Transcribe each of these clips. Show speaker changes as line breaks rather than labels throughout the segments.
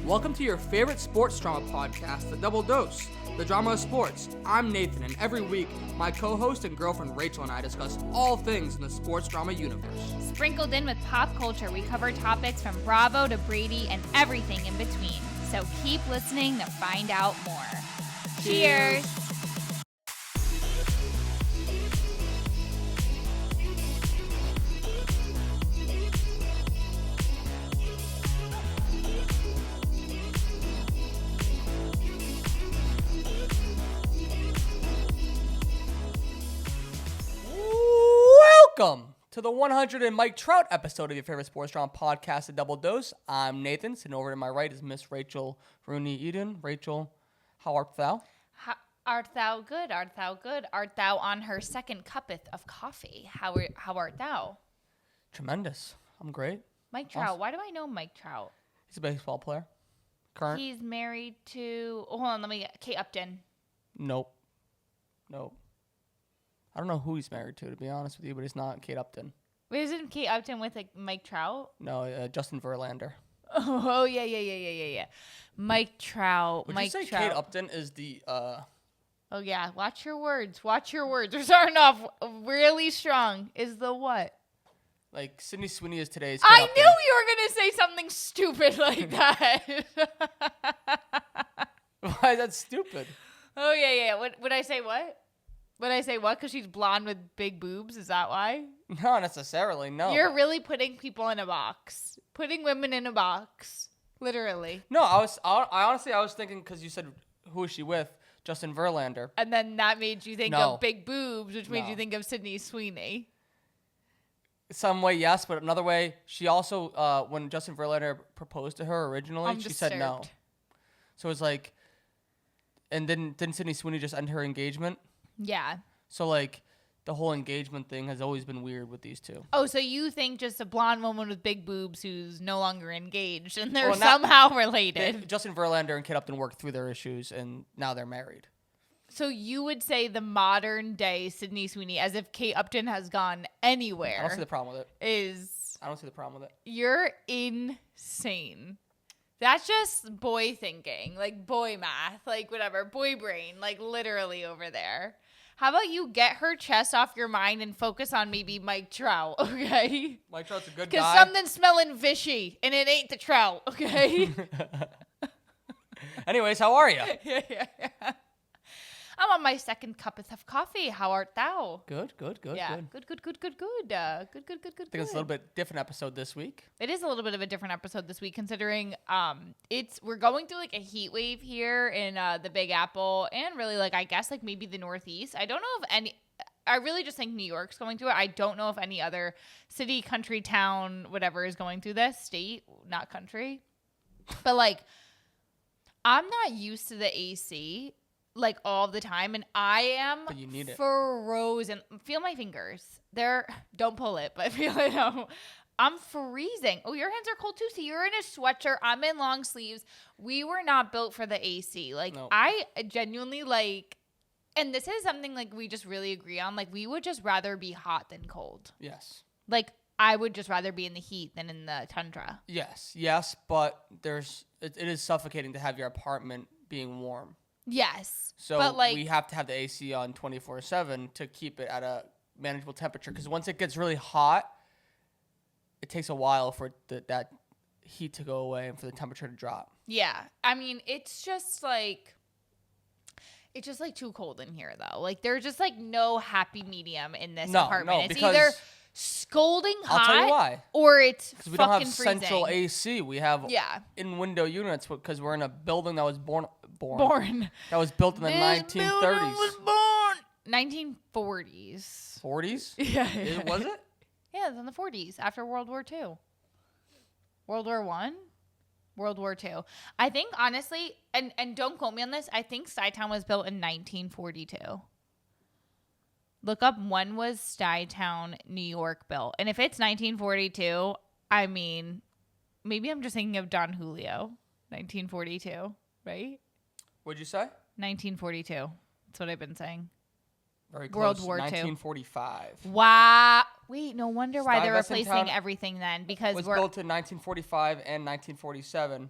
Welcome to your favorite sports drama podcast, The Double Dose, the drama of sports. I'm Nathan, and every week, my co-host and girlfriend Rachel and I discuss all things in the sports drama universe.
Sprinkled in with pop culture, we cover topics from Bravo to Brady and everything in between. So keep listening to find out more. Cheers!
Welcome to the 100 and Mike Trout episode of your favorite sports drama podcast, The Double Dose. I'm Nathan. Sitting over to my right is Miss Rachel Rooney Eden. Rachel, how art thou?
Art thou good? Art thou good? Art thou on her second cuppeth of coffee? How art thou?
Tremendous. I'm great.
Mike Trout.
Awesome.
Why do I know Mike Trout?
He's a baseball player. Current?
He's married to... Oh, hold on, let me get... Kate Upton.
Nope. I don't know who he's married to be honest with you, but he's not Kate Upton.
Wait, isn't Kate Upton with Mike Trout?
No, Justin Verlander.
Oh, yeah. Mike Trout.
Would
Mike
you say
Trout.
Kate Upton is the...
Oh, yeah. Watch your words. We're starting off really strong. Is the what?
Like, Sydney Sweeney is today's Kate
I
Upton.
knew you were going to say something stupid like that.
Why is that stupid?
Oh, yeah. Would I say what? Would I say what? Because she's blonde with big boobs? Is that why?
Not necessarily, no.
You're really putting people in a box. Putting women in a box. Literally.
No, I honestly was thinking, because you said, who is she with? Justin Verlander.
And then that made you think
No.
of big boobs, which made
No.
you think of Sydney Sweeney.
Some way, yes, but another way, she also, when Justin Verlander proposed to her originally,
I'm
she said no.
disturbed.
So it was like, and didn't Sydney Sweeney just end her engagement?
Yeah.
So, like, the whole engagement thing has always been weird with these two.
Oh, so you think just a blonde woman with big boobs who's no longer engaged and they're
Well,
somehow related.
Justin Verlander and Kate Upton worked through their issues, and now they're married.
So you would say the modern day Sydney Sweeney, as if Kate Upton has gone anywhere,
I don't see the problem with it.
is...
I don't see the problem with it.
You're insane. That's just boy thinking, like boy math, like whatever, boy brain, like literally over there. How about you get her chest off your mind and focus on maybe Mike Trout, okay?
Mike Trout's a good guy.
Because something's smelling fishy, and it ain't the Trout, okay?
Anyways, how are you?
Yeah. I'm on my second cup of coffee. How art thou?
Good.
Yeah, good. Good.
I think it's a little bit different episode this week.
It is a little bit of a different episode this week, considering we're going through like a heat wave here in the Big Apple, and really like I guess like maybe the Northeast. I don't know if any. I really just think New York's going through it. I don't know if any other city, country, town, whatever is going through this. State, not country, but like I'm not used to the AC. Like all the time, and I am
But you need it.
frozen. Feel my fingers. Don't pull it, but feel it. I'm freezing. Oh, your hands are cold too. See, you're in a sweatshirt. I'm in long sleeves. We were not built for the AC. Like
Nope.
I genuinely like, and this is something like we just really agree on. Like we would just rather be hot than cold.
Yes.
Like I would just rather be in the heat than in the tundra.
Yes, but it is suffocating to have your apartment being warm.
Yes.
So
but like,
we have to have the AC on 24/7 to keep it at a manageable temperature. Because once it gets really hot, it takes a while for that heat to go away and for the temperature to drop.
yeah. I mean, it's just like too cold in here, though. Like, there's just like no happy medium in this apartment. It's
because
either scolding hot,
I'll tell you why.
or it's
Because we
fucking
don't have
freezing.
central AC. We have in-window units because we're in a building that was born. That was built in the 1930s.
Building was born 1940s.
40s?
Yeah.
Was it?
Yeah, it was in the 40s after World War II. World War I? World War II. I think, honestly, and don't quote me on this, I think Stuytown was built in 1942. Look up when was Stuytown, New York built. And if it's 1942, I mean, maybe I'm just thinking of Don Julio. 1942, right?
What'd you say?
1942. That's what I've been saying.
Very close.
World War II.
1945.
Wow. Wait, no wonder why they're
Stuyvesant
replacing
Town
everything then. Because
was
we're
built in 1945 and 1947.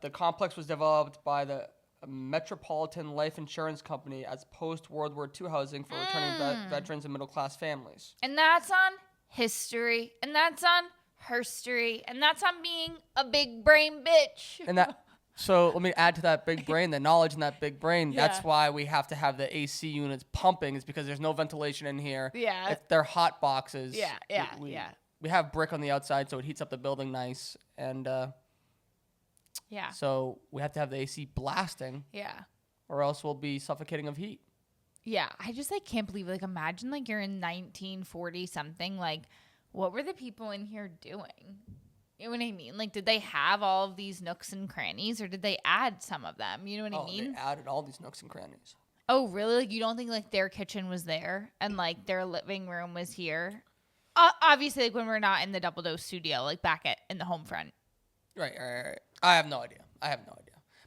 The complex was developed by the Metropolitan Life Insurance Company as post-World War II housing for returning veterans and middle-class families.
And that's on history. And that's on herstory. And that's on being a big brain bitch.
And that, so let me add to that big brain, the knowledge in that big brain.
Yeah.
That's why we have to have the AC units pumping, is because there's no ventilation in here.
Yeah.
They're hot boxes.
Yeah.
We have brick on the outside, so it heats up the building nice. And
Yeah.
so we have to have the AC blasting,
Yeah.
or else we'll be suffocating of heat.
Yeah. I just like can't believe, like, imagine like you're in 1940 something. Like, what were the people in here doing? You know what I mean? Like, did they have all of these nooks and crannies, or did they add some of them? You know what I mean?
They added all these nooks and crannies.
Oh, really? Like, you don't think like their kitchen was there and like their living room was here? Obviously, like when we're not in the Double Dose studio, like back in the home front.
Right. I have no idea.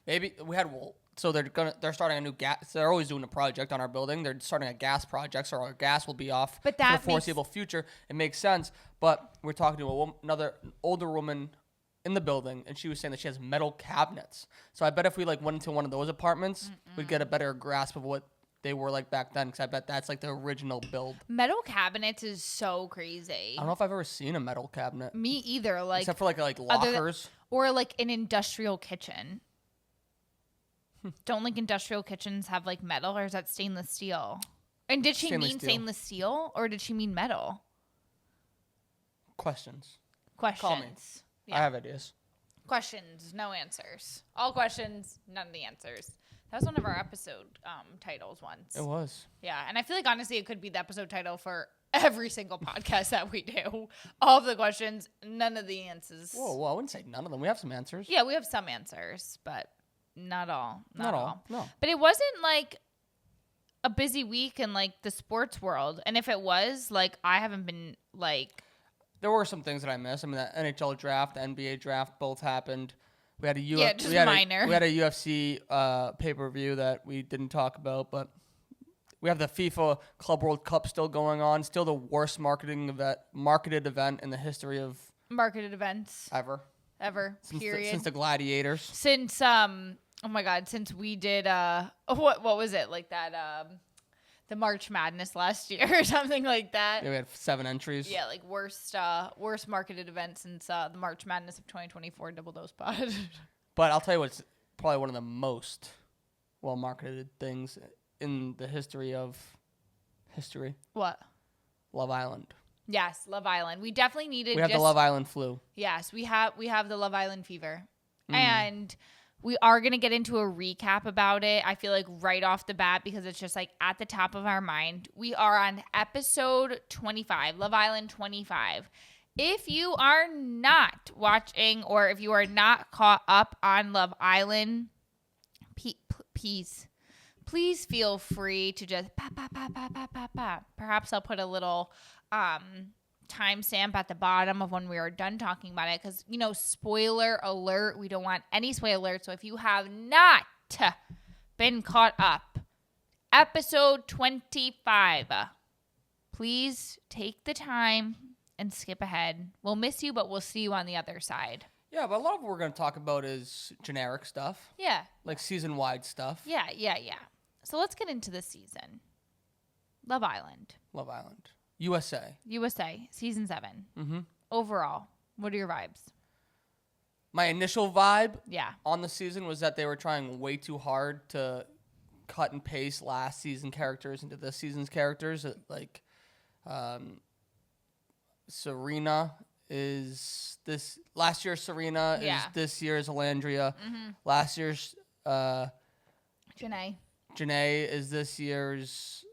Maybe we had so they're starting a new gas. They're always doing a project on our building. They're starting a gas project, so our gas will be off
But
for
that
the foreseeable future. It makes sense. But we're talking to another older woman in the building, and she was saying that she has metal cabinets. So I bet if we like went into one of those apartments, we'd get a better grasp of what they were like back then. Because I bet that's like the original build.
Metal cabinets is so crazy.
I don't know if I've ever seen a metal cabinet,
Me either. Like,
except for like
other than-
lockers.
or like an industrial kitchen. Don't like industrial kitchens have like metal, or is that stainless steel? And did she
Stainless
mean
steel.
stainless steel, or did she mean metal?
Questions.
Questions.
I have ideas.
Questions, no answers. All questions, none of the answers. That was one of our episode titles once.
It was.
Yeah, and I feel like honestly it could be the episode title for every single podcast that we do. All of the questions, none of the answers.
Whoa, I wouldn't say none of them. We have some answers.
Yeah, we have some answers, but not all. Not all.
No.
But it wasn't like a busy week in like the sports world. And if it was, like, I haven't been like...
There were some things that I missed. I mean, the NHL draft, the NBA draft both happened. We had a
minor.
We had a UFC pay-per-view that we didn't talk about, but we have the FIFA Club World Cup still going on. Still the worst marketed event in the history of
marketed events
ever.
Period.
Since the Gladiators.
Since oh my God, since we did what was it, like that the March Madness last year or something like that.
Yeah, we had 7 entries.
Yeah, like worst marketed event since the March Madness of 2024 Double Dose Pod.
But I'll tell you what's probably one of the most well marketed things in the history of history.
What?
Love Island.
Yes, Love Island. We definitely needed.
We have the Love Island flu.
Yes, we have the Love Island fever, and we are gonna get into a recap about it. I feel like right off the bat because it's just like at the top of our mind. We are on episode 25, Love Island 25. If you are not watching or if you are not caught up on Love Island, please feel free to just perhaps I'll put a little timestamp at the bottom of when we are done talking about it because, you know, spoiler alert, we don't want any spoiler alert. So if you have not been caught up, episode 25, please take the time and skip ahead. We'll miss you, but we'll see you on the other side.
Yeah, but a lot of what we're going to talk about is generic stuff.
Yeah.
Like season-wide stuff.
Yeah. So let's get into this season. Love Island. USA, season 7.
Mm-hmm.
Overall, what are your vibes?
My initial vibe
Yeah.
on the season was that they were trying way too hard to cut and paste last season characters into this season's characters. Like, Serena is this last year's Serena is this year's Alandria.
Mm-hmm.
Last year's
Janae
is this year's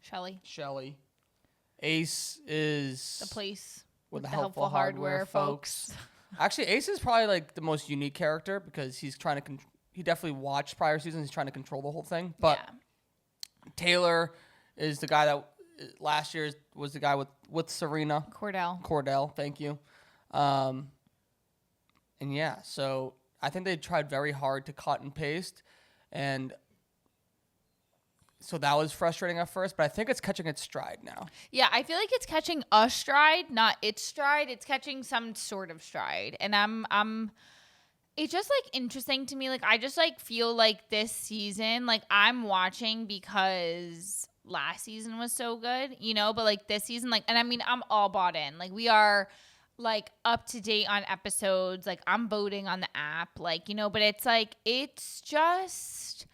Shelly.
Ace is
The place
with the helpful hardware folks. Actually, Ace is probably like the most unique character because he's trying to he definitely watched prior seasons. He's trying to control the whole thing. But Taylor is the guy that last year was the guy with Serena. Cordell, thank you. And yeah, so I think they tried very hard to cut and paste, and so that was frustrating at first, but I think it's catching its stride now.
Yeah, I feel like it's catching a stride, not its stride. It's catching some sort of stride, and it's just like interesting to me. Like I just like feel like this season, like I'm watching because last season was so good, you know, but like this season, like, and I mean, I'm all bought in. Like we are like up to date on episodes. Like I'm voting on the app, like, you know, but it's like, it's just,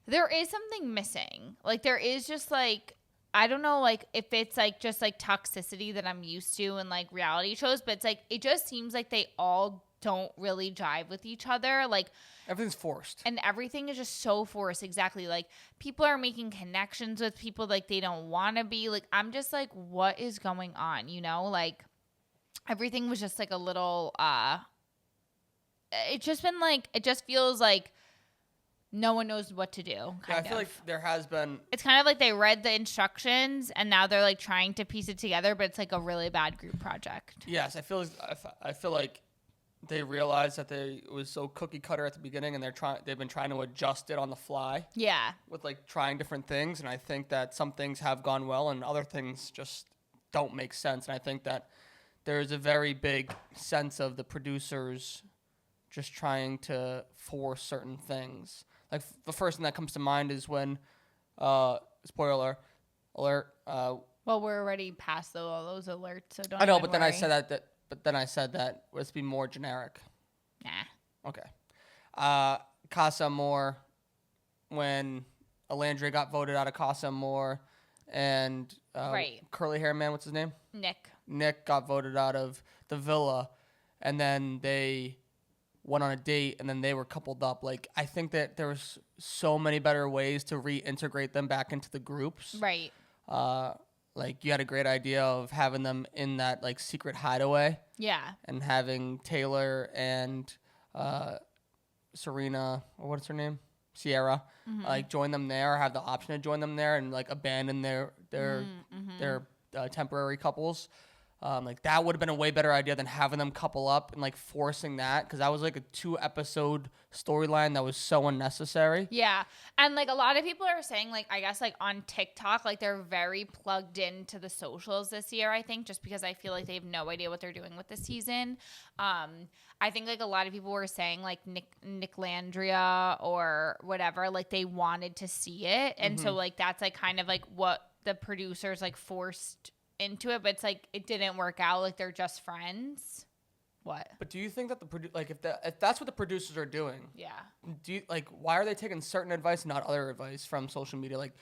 there is something missing. Like there is just like, I don't know, like if it's like just like toxicity that I'm used to in like reality shows, but it's like, it just seems like they all don't really jive with each other. Like
everything's forced.
And everything is just so forced. Exactly. Like people are making connections with people like they don't want to be. Like I'm just like, what is going on? You know, like everything was just like a little, it's just been like, it just feels like no one knows what to do.
I feel like there has been.
It's kind of like they read the instructions and now they're like trying to piece it together, but it's like a really bad group project.
Yes, I feel like they realized that it was so cookie cutter at the beginning, and they've been trying to adjust it on the fly.
Yeah.
With like trying different things, and I think that some things have gone well, and other things just don't make sense. And I think that there is a very big sense of the producers just trying to force certain things. Like the first thing that comes to mind is when, spoiler alert.
Well, we're already past all those alerts, so don't.
I know,
even
but then
worry.
I said that let's be more generic.
Nah.
Okay. Casa Amor, when Alandria got voted out of Casa Amor, and
Right.
curly hair man, what's his name?
Nick
got voted out of the villa, and then they went on a date, and then they were coupled up. Like, I think that there was so many better ways to reintegrate them back into the groups.
Right.
Like, you had a great idea of having them in that, like, secret hideaway.
Yeah.
And having Taylor and Serena, or what's her name? Sierra, like, join them there, or have the option to join them there, and, like, abandon their temporary couples. Like that would have been a way better idea than having them couple up and like forcing that, because that was like a 2-episode storyline that was so unnecessary.
Yeah. And like a lot of people are saying, like, I guess like on TikTok, like they're very plugged into the socials this year, I think, just because I feel like they have no idea what they're doing with this season. I think like a lot of people were saying like Nick Landria or whatever, like they wanted to see it. And so like that's like kind of like what the producers like forced into it, but it's like it didn't work out. Like they're just friends. What? But
do you think that if that's what the producers are doing?
Yeah.
Do you like, why are they taking certain advice and not other advice from social media? Like,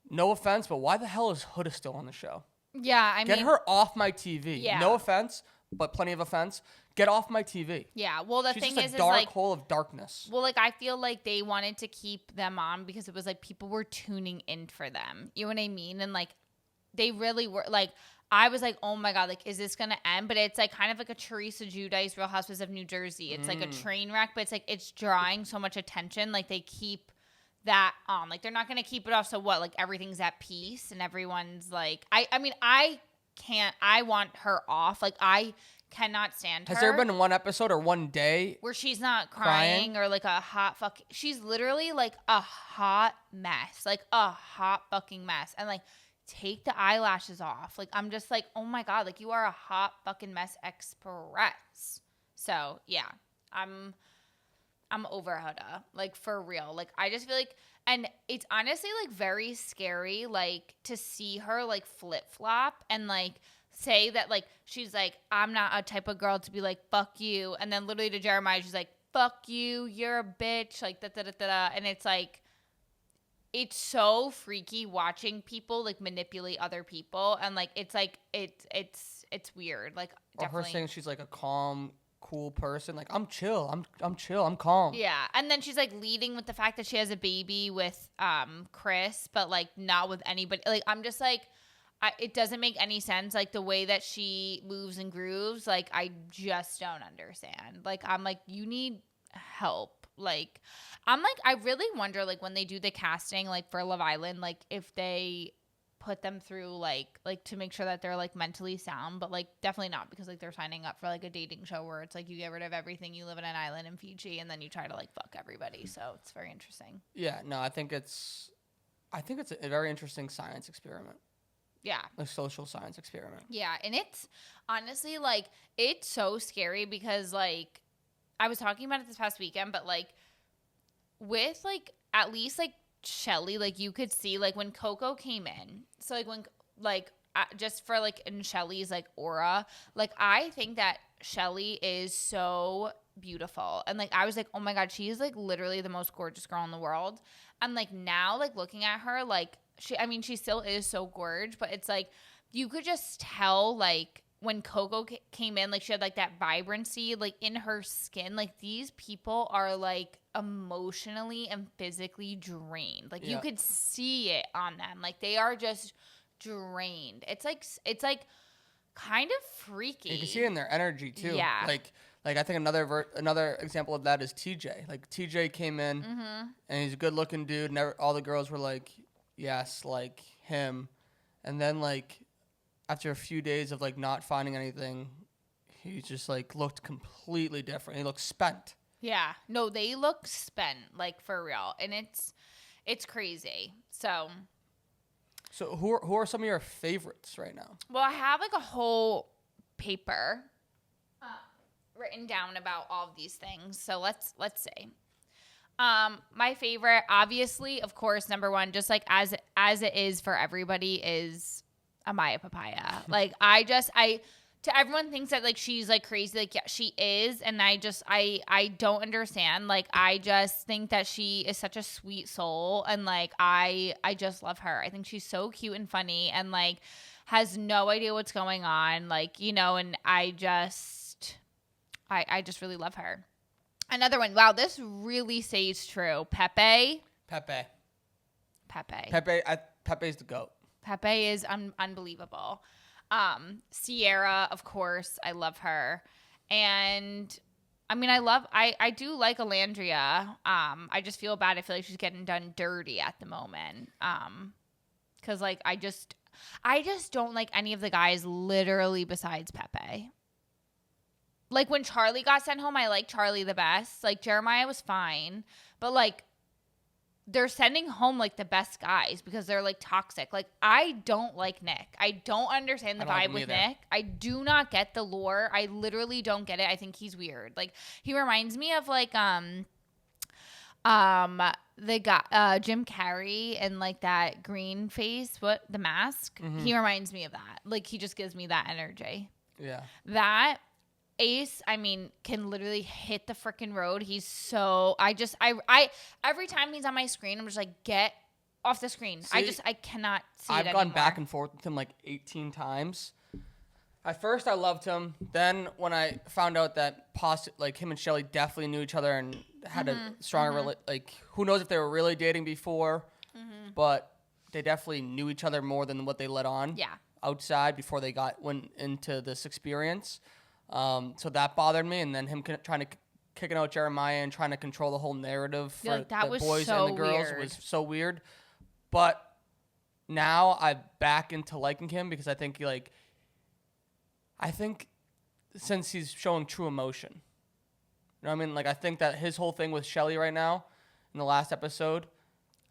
no offense, but why the hell is Huda still on the show?
Yeah, I mean,
get her off my TV.
Yeah.
No offense, but plenty of offense. Get off my TV.
Yeah. Well, the
She's
thing
just
is
a dark
like,
hole of darkness.
Well, like I feel like they wanted to keep them on because it was like people were tuning in for them. You know what I mean? And like they really were like, I was like, oh my God, like, is this going to end? But it's like kind of like a Teresa Giudice Real Housewives of New Jersey. It's like a train wreck, but it's like, it's drawing so much attention. Like they keep that on. Like they're not going to keep it off. So what? Like everything's at peace and everyone's like, I mean, I want her off. Like I cannot stand her.
Has there been one episode or one day
where she's not crying or like a hot fuck? She's literally like a hot mess, like a hot fucking mess. And like, take the eyelashes off. Like, I'm just like, oh my God, like you are a hot fucking mess express. So yeah, I'm over Huda, like for real. Like I just feel like, and it's honestly like very scary, like to see her like flip flop and like say that like she's like, I'm not a type of girl to be like fuck you, and then literally to Jeremiah she's like fuck you, you're a bitch, like da da da da, and it's like, it's so freaky watching people like manipulate other people, and like it's like it's weird. Like
definitely. Or her saying she's like a calm, cool person. Like I'm chill, I'm chill, I'm calm.
Yeah, and then she's like leading with the fact that she has a baby with Chris, but like not with anybody. Like I'm just like, it doesn't make any sense. Like the way that she moves and grooves, like I just don't understand. Like I'm like, you need help. Like I'm like, I really wonder like when they do the casting like for Love Island, like if they put them through like to make sure that they're like mentally sound, but like definitely not, because like they're signing up for like a dating show where it's like you get rid of everything, you live in an island in Fiji, and then you try to like fuck everybody. So it's very interesting.
Yeah, no, I think it's a very interesting science experiment.
Yeah.
A social science experiment.
Yeah, and it's honestly like it's so scary because like I was talking about it this past weekend, but like with like at least like Shelly, like you could see like when Coco came in. So like when like just for like in Shelly's like aura, like I think that Shelly is so beautiful. And like I was like, oh my God, she is like literally the most gorgeous girl in the world. And like now like looking at her, like she still is so gorgeous, but it's like you could just tell like when Coco came in, like she had like that vibrancy like in her skin. Like these people are like emotionally and physically drained. Like you could see it on them. Like they are just drained. It's like kind of freaky.
You can see it in their energy too.
Yeah.
Like I think another example of that is TJ. Like TJ came in and he's a good looking dude. Never all the girls were like, yes, like him. And then like after a few days of like not finding anything, he just like looked completely different. He looked spent.
Yeah. No, they look spent, like for real. And it's crazy. So
who are some of your favorites right now?
well, I have like a whole paper written down about all of these things. So let's see. My favorite, obviously, of course, number one, just like as it is for everybody, is Amaya Papaya. Like to everyone thinks that like she's like crazy, like yeah, she is, and I don't understand. Like I just think that she is such a sweet soul, and like I just love her. I think she's so cute and funny, and like has no idea what's going on, like, you know, and I just really love her. Another one, wow, this really stays true. Pepe's
Pepe's the GOAT.
Pepe is unbelievable. Sierra, of course, I love her. And I mean, I do like Alandria. I just feel bad. I feel like she's getting done dirty at the moment. Cause like, I just don't like any of the guys literally besides Pepe. Like when Charlie got sent home, I liked Charlie the best. Like Jeremiah was fine, but like, they're sending home like the best guys because they're like toxic. Like I don't like Nick. I don't understand the vibe with Nick. I do not get the lore. I literally don't get it. I think he's weird. Like he reminds me of like the guy Jim Carrey and like that green face, the mask. Mm-hmm. He reminds me of that. Like he just gives me that energy.
Yeah.
That Ace, I mean, can literally hit the freaking road. He's so I every time he's on my screen, I'm just like, get off the screen. See, I cannot see it anymore.
I've gone back and forth with him like 18 times. At first, I loved him. Then when I found out that like him and Shelly definitely knew each other and had a stronger like who knows if they were really dating before, but they definitely knew each other more than what they let on.
Yeah.
Outside before they went into this experience. So that bothered me, and then him kicking out Jeremiah and trying to control the whole narrative for the boys and the girls was so weird. But now I'm back into liking him because I think since he's showing true emotion, you know what I mean? Like I think that his whole thing with Shelly right now in the last episode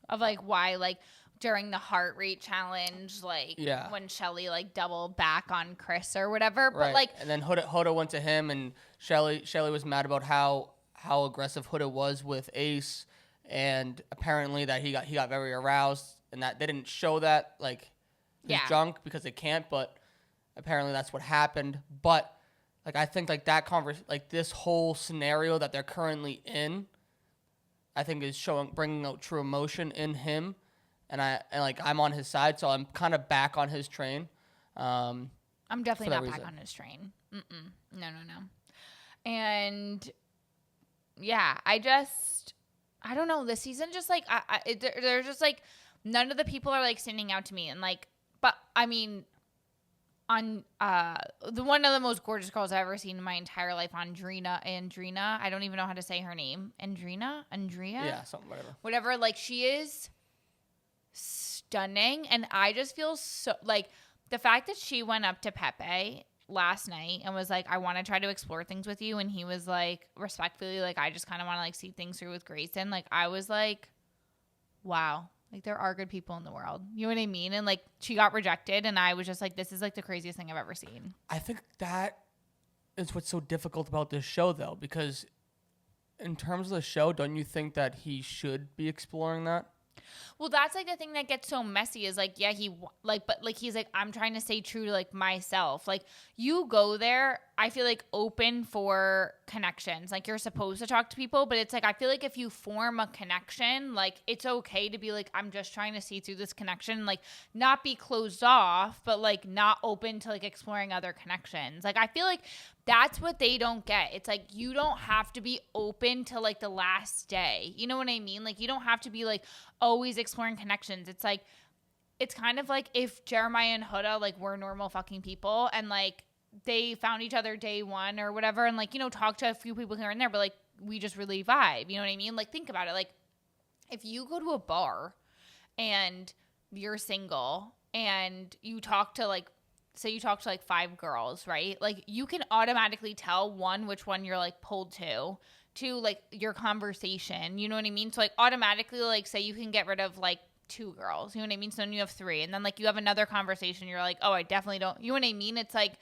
of like why like during the heart rate challenge, like when Shelly like doubled back on Chris or whatever, but
right.
like
and then Huda went to him, and Shelly was mad about how aggressive Huda was with Ace, and apparently that he got very aroused, and that they didn't show that like his junk because they can't, but apparently that's what happened. But like I think like that like this whole scenario that they're currently in, I think is bringing out true emotion in him. And I'm on his side, so I'm kind of back on his train.
I'm definitely not back on his train. No. And yeah, I don't know. This season just like they're just like none of the people are like standing out to me, and like, but I mean, on the one of the most gorgeous girls I've ever seen in my entire life, Andrea. I don't even know how to say her name. Andrea.
Yeah, something
whatever. Like she is stunning, and I just feel so like the fact that she went up to Pepe last night and was like, I want to try to explore things with you, and he was like respectfully like, I just kind of want to like see things through with Grayson. Like I was like, wow, like there are good people in the world, you know what I mean? And like she got rejected, and I was just like, this is like the craziest thing I've ever seen.
I think that is what's so difficult about this show though, because in terms of the show, don't you think that he should be exploring that?
Well, that's like the thing that gets so messy is like, yeah, but like he's like, I'm trying to stay true to like myself. Like you go there, I feel like open for connections. Like you're supposed to talk to people, but it's like I feel like if you form a connection, like it's okay to be like, I'm just trying to see through this connection, like not be closed off, but like not open to like exploring other connections. Like I feel like that's what they don't get. It's like you don't have to be open to like the last day. You know what I mean? Like you don't have to be like always exploring connections. It's like it's kind of like if Jeremiah and Huda like were normal fucking people and like they found each other day one or whatever and like, you know, talk to a few people here and there, but like we just really vibe. You know what I mean? Like think about it. Like if you go to a bar and you're single and you talk to like, say you talk to like 5 girls, right? Like you can automatically tell one, which one you're like pulled to like your conversation. You know what I mean? So like automatically, like say you can get rid of like 2 girls, you know what I mean? So then you have 3 and then like you have another conversation. You're like, oh, I definitely don't, you know what I mean? It's like,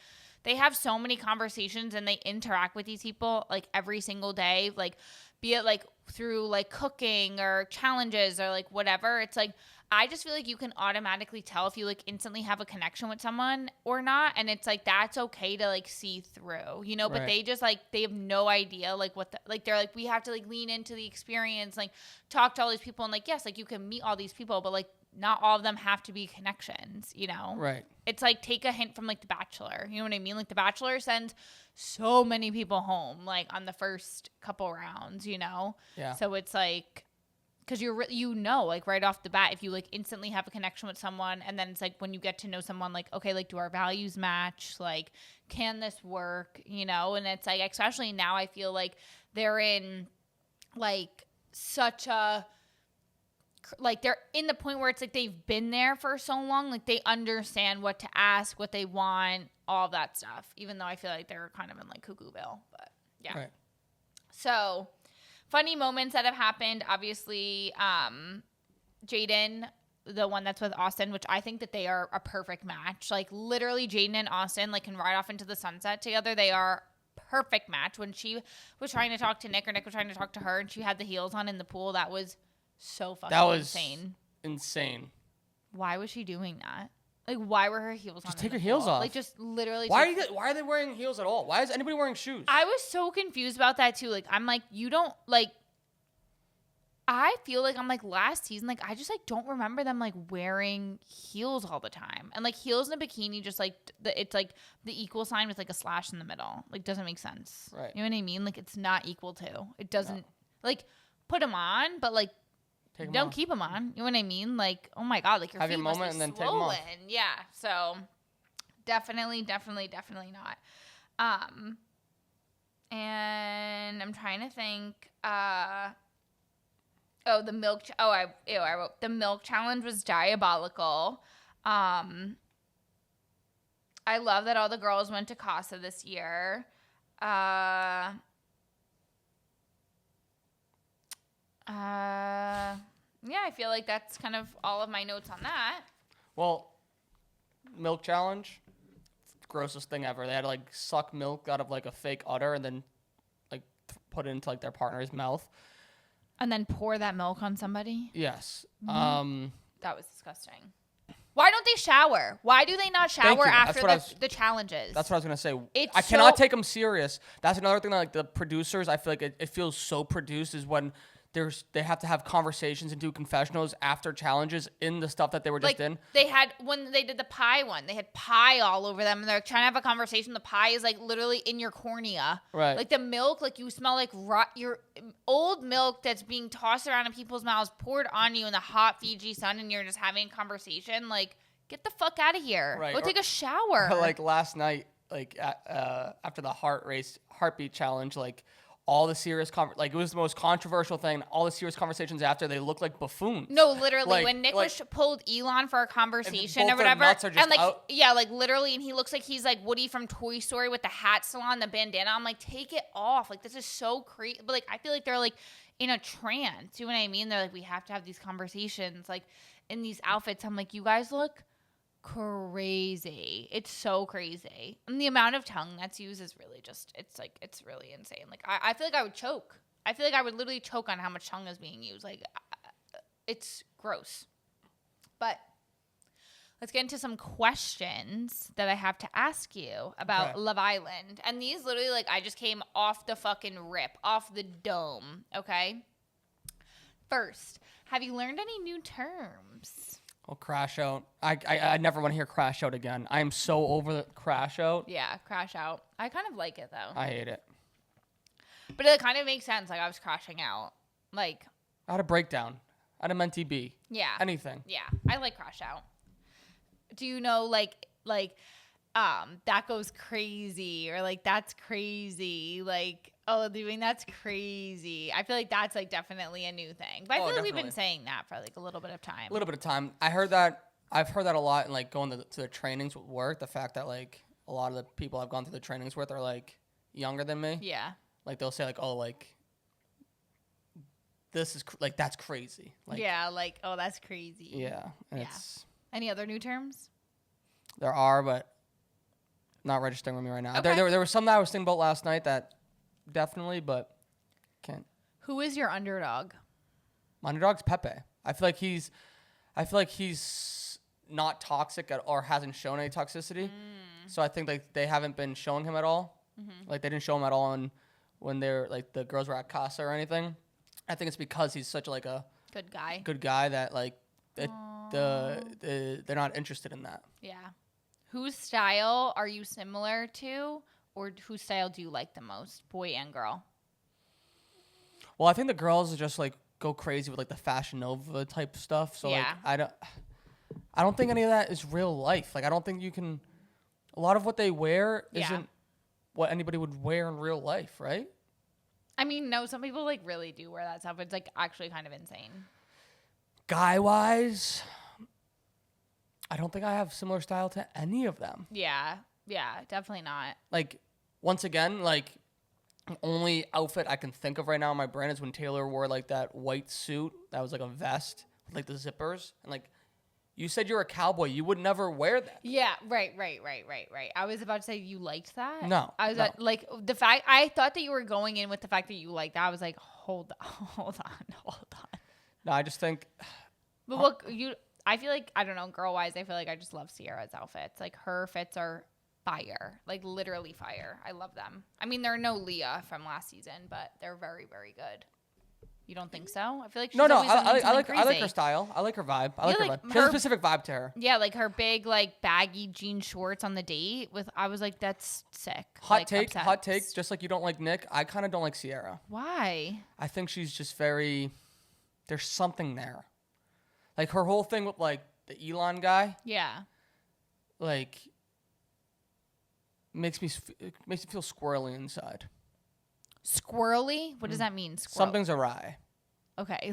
they have so many conversations and they interact with these people like every single day, like be it like through like cooking or challenges or like whatever. It's like, I just feel like you can automatically tell if you like instantly have a connection with someone or not. And it's like, that's okay to like see through, you know, but they just like, they have no idea like what, like they're like, we have to like lean into the experience, like talk to all these people. And like, yes, like you can meet all these people, but like not all of them have to be connections, you know?
Right.
It's like take a hint from like The Bachelor. You know what I mean? Like The Bachelor sends so many people home like on the first couple rounds, you know?
Yeah.
So it's like, because you know, like right off the bat, if you like instantly have a connection with someone, and then it's like when you get to know someone, like, okay, like do our values match? Like, can this work? You know? And it's like, especially now, I feel like they're in like such a, like they're in the point where it's like they've been there for so long, like they understand what to ask, what they want, all that stuff. Even though I feel like they're kind of in like Cuckooville, but yeah.
Right.
So funny moments that have happened. Obviously, Jaden, the one that's with Austin, which I think that they are a perfect match. Like literally, Jaden and Austin like can ride off into the sunset together. They are perfect match. When she was trying to talk to Nick, or Nick was trying to talk to her, and she had the heels on in the pool, that was so fucking insane. Why was she doing that? Like, why were her heels on?
Just take her heels off.
Like, just literally.
Why are they wearing heels at all? Why is anybody wearing shoes?
I was so confused about that too. Like, I'm like, you don't like. I feel like I'm like last season. Like, I just like don't remember them like wearing heels all the time. And like heels in a bikini, just like it's like the equal sign with like a slash in the middle. Like, doesn't make sense.
Right.
You know what I mean? Like, it's not equal to. It doesn't like put them on, but like. Don't keep them on. You know what I mean? Like, oh my God, like your feet must be and then swollen. Take them off. Yeah. So definitely not. And I'm trying to think. The milk. I wrote the milk challenge was diabolical. I love that all the girls went to Casa this year. Yeah, I feel like that's kind of all of my notes on that.
Well, milk challenge, grossest thing ever. They had to like suck milk out of like a fake udder and then like put it into like their partner's mouth.
And then pour that milk on somebody?
Yes.
Mm-hmm. That was disgusting. Why don't they shower? Why do they not shower after the challenges?
That's what I was going to say. I cannot take them serious. That's another thing that like the producers, I feel like it feels so produced is when they have to have conversations and do confessionals after challenges in the stuff that they were just in.
They had, when they did the pie one, they had pie all over them and they're trying to have a conversation. The pie is like literally in your cornea.
Right.
Like the milk, like you smell like your old milk that's being tossed around in people's mouths, poured on you in the hot Fiji sun, and you're just having a conversation. Like, get the fuck out of here.
Right.
Go take a shower.
Like last night, like after the heartbeat challenge, like all the serious it was the most controversial thing. All the serious conversations after, they look like buffoons.
No, literally, when Nick pulled Elon for a conversation or whatever, and like out. Yeah, like literally, and he looks like he's like Woody from Toy Story with the hat still on, the bandana. I'm like, take it off. Like, this is so crazy. But like, I feel like they're like in a trance. You know what I mean? They're like, we have to have these conversations like in these outfits. I'm like, you guys look crazy. It's so crazy. And the amount of tongue that's used is really just, it's really insane. Like, I feel like I would choke. I feel like I would literally choke on how much tongue is being used. Like, it's gross. But let's get into some questions that I have to ask you about Love Island. And these literally, like, I just came off the fucking rip, off the dome, okay? First, have you learned any new terms?
Oh, crash out. I never want to hear crash out again. I am so over the crash out.
Yeah, crash out. I kind of like it, though.
I hate it.
But it kind of makes sense. Like, I was crashing out. Like,
I had a breakdown. I had a mentee B.
Yeah.
Anything.
Yeah. I like crash out. Do you know, like, that goes crazy, or like, that's crazy. Like, oh, doing that's crazy. I feel like that's like definitely a new thing. But I feel like we've been saying that for like a little bit of time.
A little bit of time. I've heard that a lot in like going to the trainings with work. The fact that like a lot of the people I've gone through the trainings with are like younger than me.
Yeah.
Like they'll say like, oh, like this is like that's crazy. Like,
yeah, like, oh, that's crazy.
Yeah. And it's
any other new terms?
There are, but not registering with me right now.
Okay.
There was some that I was thinking about last night that definitely, but can't.
Who is your underdog?
My underdog's Pepe. I feel like he's not toxic or hasn't shown any toxicity. So I think like they haven't been showing him at all. Mm-hmm. Like they didn't show him at all when they're like the girls were at Casa or anything. I think it's because he's such like a good guy that like they're not interested in that.
Yeah. Whose style are you similar to, or whose style do you like the most, boy and girl?
Well, I think the girls just like go crazy with like the Fashion Nova type stuff. So like I don't think any of that is real life. Like I don't think you can. A lot of what they wear isn't what anybody would wear in real life, right?
I mean, no. Some people like really do wear that stuff. It's like actually kind of insane.
Guy wise, I don't think I have similar style to any of them.
Yeah, definitely not.
Like, once again, like, the only outfit I can think of right now in my brain is when Taylor wore, like, that white suit that was, like, a vest with, like, the zippers. And, like, you said you're a cowboy. You would never wear that.
Yeah, right. I was about to say you liked that.
No.
I was like, the fact, I thought that you were going in with the fact that you liked that. I was like, hold on.
No, I just think.
But what I feel like, I don't know, girl-wise, I feel like I just love Sierra's outfits. Like, her fits are fire. Like, literally fire. I love them. I mean, they're no Leah from last season, but they're very, very good. You don't think so? I feel like she's always
I like her style. I like her vibe. I like her vibe. She has a specific vibe to her.
Yeah, like her big, like, baggy jean shorts on the date I was like, that's sick.
Hot take. Just like you don't like Nick, I kind of don't like Sierra.
Why?
I think she's just there's something there. Like, her whole thing with, like, the Elon guy.
Yeah.
Like, makes me feel squirrely inside.
Squirrely? What does that mean?
Something's awry.
Okay,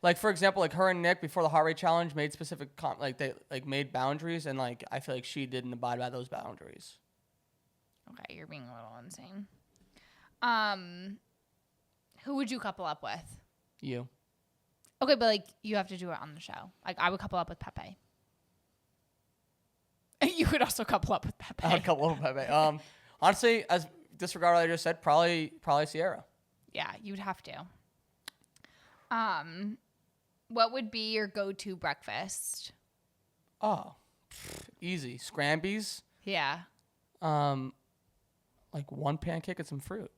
like for example, like her and Nick before the heart rate challenge made specific they like made boundaries, and like I feel like she didn't abide by those boundaries.
Okay, you're being a little insane. Who would you couple up with?
You.
Okay, but like you have to do it on the show. Like I would couple up with Pepe. You could also couple up with Pepe.
I would couple up with Pepe. Honestly, as disregard what I just said, probably Sierra.
Yeah, you'd have to. What would be your go-to breakfast?
Oh, easy. Scrambies.
Yeah.
Like one pancake and some fruit.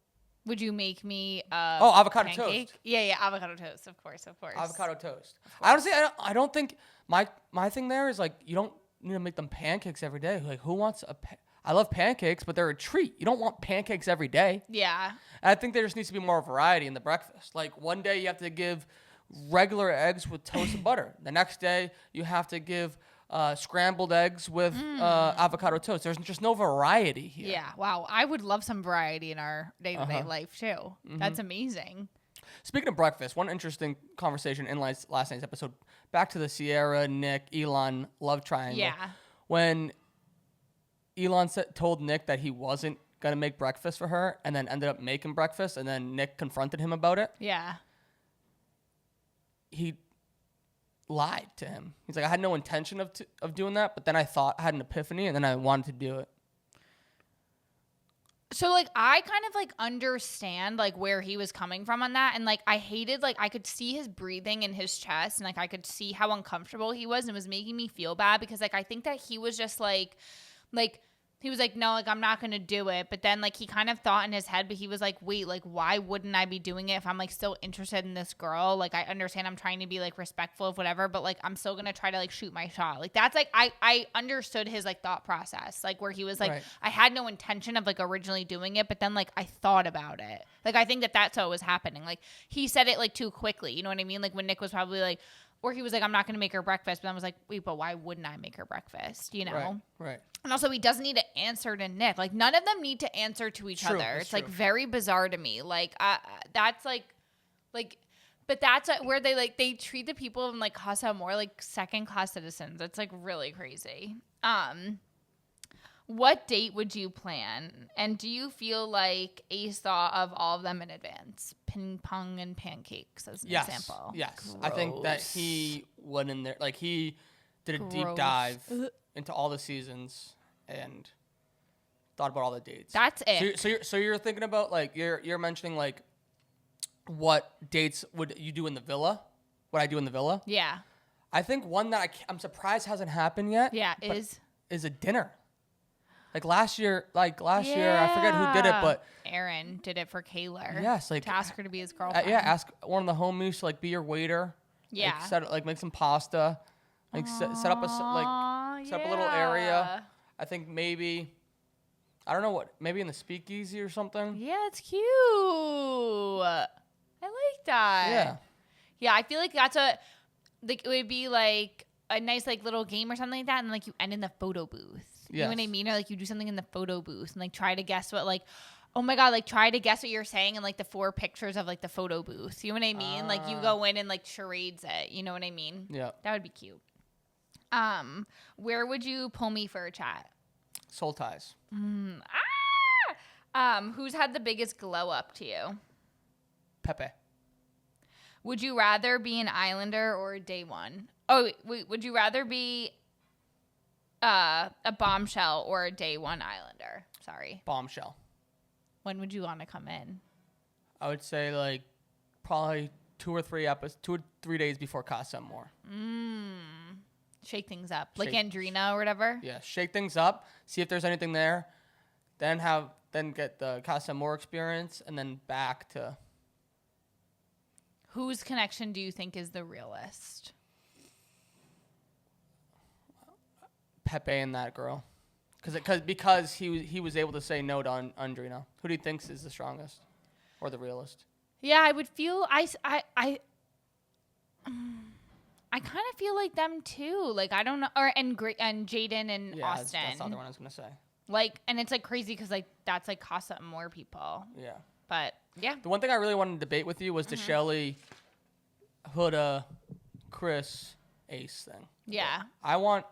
Would you make me
avocado
pancake?
toast.
Yeah, avocado toast, of course.
Avocado toast. Honestly, I don't think my thing there is like you don't need to make them pancakes every day. Like who wants I love pancakes, but they're a treat. You don't want pancakes every day.
Yeah.
And I think there just needs to be more variety in the breakfast. Like one day you have to give regular eggs with toast and butter. The next day you have to give scrambled eggs with avocado toast. There's just no variety here.
Yeah. Wow. I would love some variety in our day-to-day life too. Mm-hmm. That's amazing.
Speaking of breakfast, one interesting conversation in last night's episode, back to the Sierra, Nick, Elon love triangle.
Yeah.
When Elon told Nick that he wasn't going to make breakfast for her and then ended up making breakfast, and then Nick confronted him about it.
Yeah.
He lied to him. He's like, I had no intention of doing that, but then I had an epiphany, and then I wanted to do it.
So, like, I kind of, like, understand, like, where he was coming from on that. And, like, I hated, like, I could see his breathing in his chest. And, like, I could see how uncomfortable he was. And it was making me feel bad because, like, I think that he was just, like, he was like, no, like, I'm not going to do it. But then, like, he kind of thought in his head, but he was like, wait, like, why wouldn't I be doing it if I'm, like, still interested in this girl? Like, I understand I'm trying to be, like, respectful of whatever, but, like, I'm still going to try to, like, shoot my shot. Like, that's, like, I understood his, like, thought process. Like, where he was, like, I had no intention of, like, originally doing it, but then, like, I thought about it. Like, I think that that's what was happening. Like, he said it, like, too quickly. You know what I mean? Like, when Nick was probably, like, or he was like, I'm not going to make her breakfast. But I was like, wait, but why wouldn't I make her breakfast? You know?
Right.
And also, he doesn't need to answer to Nick. Like, none of them need to answer to each other. It's like, very bizarre to me. Like, that's, like, but that's where they, like, they treat the people in, like, Casa more like second-class citizens. It's, like, really crazy. What date would you plan? And do you feel like Ace thought of all of them in advance? Ping pong and pancakes as an example.
Yes.
Gross.
I think that he went in there, like, he did a deep dive into all the seasons and thought about all the dates.
That's it.
So you're thinking about, like, you're mentioning, like, what dates would you do in the villa? What I do in the villa?
Yeah.
I think one that I'm surprised hasn't happened yet.
Yeah,
is a dinner. Like last year, I forget who did it, but
Aaron did it for Kayla.
Yes, like
to ask her to be his girlfriend.
Ask one of the homies to, like, be your waiter.
Yeah,
like make some pasta, like set up a little area. I think maybe, I don't know what, maybe in the speakeasy or something.
Yeah, it's cute. I like that. Yeah. I feel like that's it would be like a nice, like, little game or something like that, and, like, you end in the photo booth. You know what I mean? Or, like, you do something in the photo booth and, like, try to guess what, like, oh my God, like, try to guess what you're saying in, like, the 4 pictures of, like, the photo booth. You know what I mean? Like, you go in and, like, charades it. You know what I mean?
Yeah.
That would be cute. Where would you pull me for a chat?
Soul Ties.
Who's had the biggest glow up to you?
Pepe.
Would you rather be an Islander or a day one? Oh, wait, would you rather be a bombshell or a day one Islander? Sorry.
Bombshell.
When would you want to come in?
I would say, like, probably 2 or 3 days before Casa Amor.
Shake things up. Like Andrina or whatever?
Yeah, shake things up. See if there's anything there. Then get the Casa Amor experience, and then back to...
Whose connection do you think is the realest?
Pepe and that girl, because he was able to say no to Andrina. Who do you think is the strongest or the realest?
Yeah, I would feel I kind of feel like them too. Like, I don't know, and Jaden and Austin.
That's the other one I was gonna say.
Like, and it's, like, crazy because, like, that's, like, Casa Amor people.
Yeah.
But yeah.
The one thing I really wanted to debate with you was the Shelly, Huda, Chris, Ace thing.
Yeah.
I want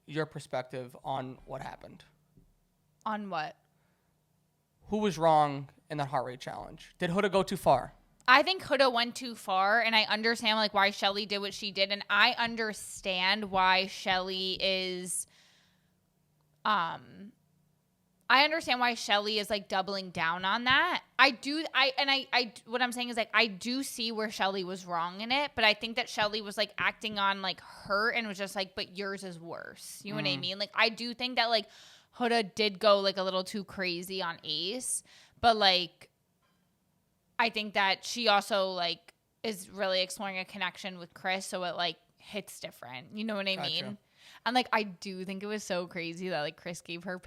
your perspective on what happened.
On what?
Who was wrong in that heart rate challenge? Did Huda go too far?
I think Huda went too far, and I understand, like, why Shelly did what she did, and I understand why Shelly is I understand why Shelly is, like, doubling down on that. What I'm saying is, like, I do see where Shelly was wrong in it, but I think that Shelly was, like, acting on, like, her and was just like, but yours is worse. You know what I mean? Like, I do think that, like, Huda did go, like, a little too crazy on Ace, but, like, I think that she also, like, is really exploring a connection with Chris, so it, like, hits different. You know what I mean? And, like, I do think it was so crazy that, like, Chris gave her,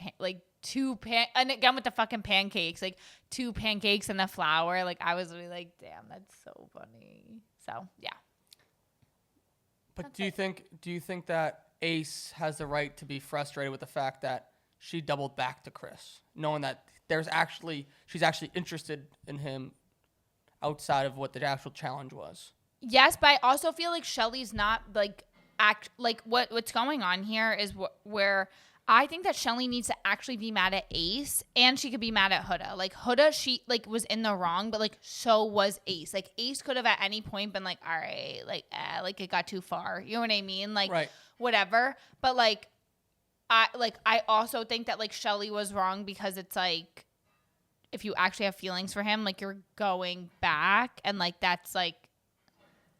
and again with the fucking pancakes, like, 2 pancakes and the flour. Like, I was really like, damn, that's so funny. So, yeah.
But do you think that Ace has the right to be frustrated with the fact that she doubled back to Chris, knowing that she's actually interested in him outside of what the actual challenge was?
Yes, but I also feel like Shelly's not, like, what's going on here is where I think that Shelly needs to actually be mad at Ace, and she could be mad at Huda. Like, Huda, she, like, was in the wrong, but, like, so was Ace. Like, Ace could have at any point been like, all right, like, it got too far. You know what I mean? Like,
right.
Whatever. But, like, I also think that, like, Shelly was wrong because it's, like, if you actually have feelings for him, like you're going back and like that's like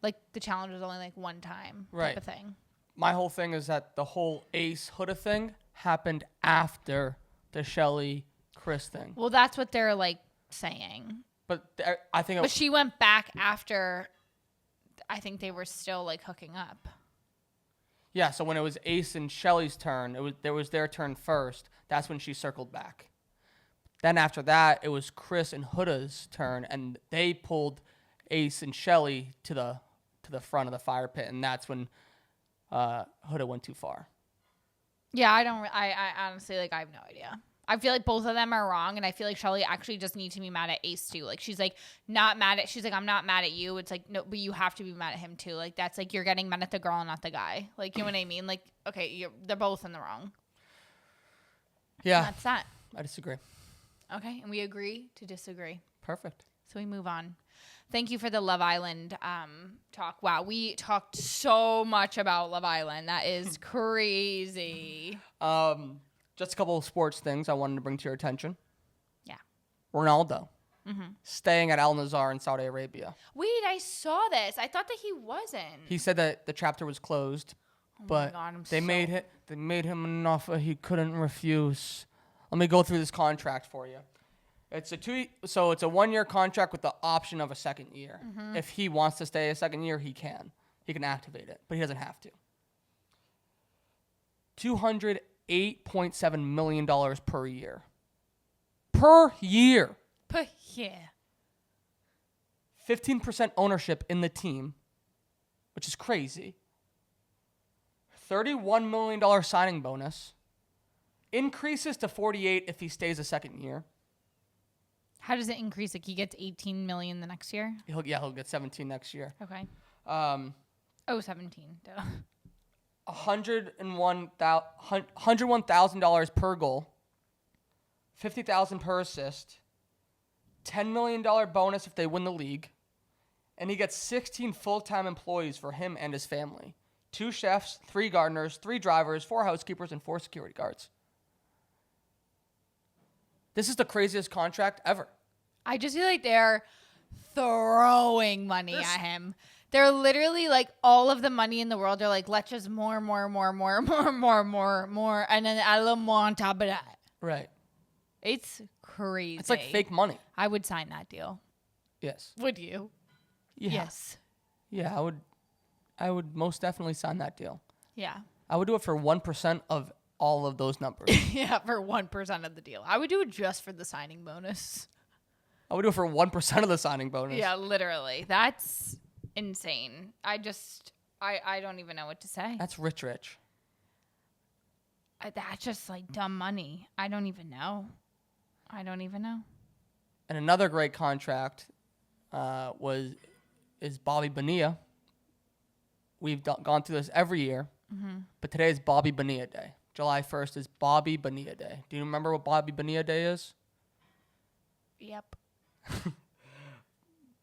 the challenge was only like one time type of thing.
My whole thing is that the whole Ace Huda thing happened after the Shelly Chris thing.
Well, that's what they're like saying.
But I think.
But she went back after. I think they were still like hooking up.
Yeah, so when it was Ace and Shelly's turn, it was their turn first. That's when she circled back. Then after that, it was Chris and Huda's turn, and they pulled Ace and Shelly to the front of the fire pit, and that's when Huda went too far.
Yeah, I honestly, like, I have no idea. I feel like both of them are wrong, and I feel like Shelly actually just needs to be mad at Ace too. Like, she's like, I'm not mad at you. It's like, no, but you have to be mad at him too. Like, that's like, you're getting mad at the girl and not the guy. Like, you know what I mean? Like, okay, they're both in the wrong.
Yeah.
And that's that.
I disagree.
Okay, and we agree to disagree.
Perfect.
So we move on. Thank you for the Love Island talk. Wow, we talked so much about Love Island. That is crazy.
Just a couple of sports things I wanted to bring to your attention.
Yeah.
Ronaldo. Staying at Al Nazar in Saudi Arabia.
Wait, I saw this. I thought that he wasn't.
He said that the chapter was closed, but they made him an offer he couldn't refuse. Let me go through this contract for you. It's a 1-year contract with the option of a second year. If he wants to stay a second year, he can. He can activate it, but he doesn't have to. $208.7 million per year. Per year.
Per year.
15% ownership in the team, which is crazy. $31 million signing bonus. Increases to 48 if he stays a second year.
How does it increase? Like, he gets 18 million the next year?
He'll get 17 next year.
Okay. 17. Duh.
$101,000 per goal. $50,000 per assist. $10 million bonus if they win the league. And he gets 16 full-time employees for him and his family. 2 chefs, 3 gardeners, 3 drivers, 4 housekeepers, and 4 security guards. This is the craziest contract ever.
I just feel like they're throwing money at him. They're literally like all of the money in the world. They're like, let's just more. And then a little more on top of that.
Right.
It's crazy.
It's like fake money.
I would sign that deal.
Yes.
Would you?
Yeah.
Yes.
Yeah, I would most definitely sign that deal.
Yeah.
I would do it for 1% of all of those numbers.
Yeah, for 1% of the deal. I would do it just for the signing bonus.
I would do it for 1% of the signing bonus.
Yeah, literally. That's insane. I don't even know what to say.
That's rich.
That's just like dumb money. I don't even know.
And another great contract is Bobby Bonilla. We've gone through this every year, but today is Bobby Bonilla Day. July 1st is Bobby Bonilla Day. Do you remember what Bobby Bonilla Day is?
Yep.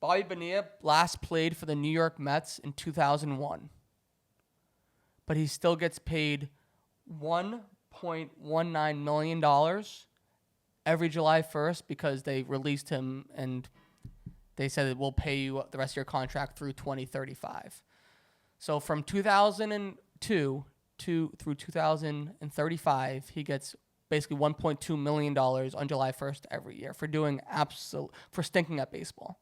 Bobby Bonilla last played for the New York Mets in 2001. But he still gets paid $1.19 million every July 1st because they released him and they said that we'll pay you the rest of your contract through 2035. So from 2002 through 2035, he gets basically $1.2 million on July 1st every year for stinking at baseball.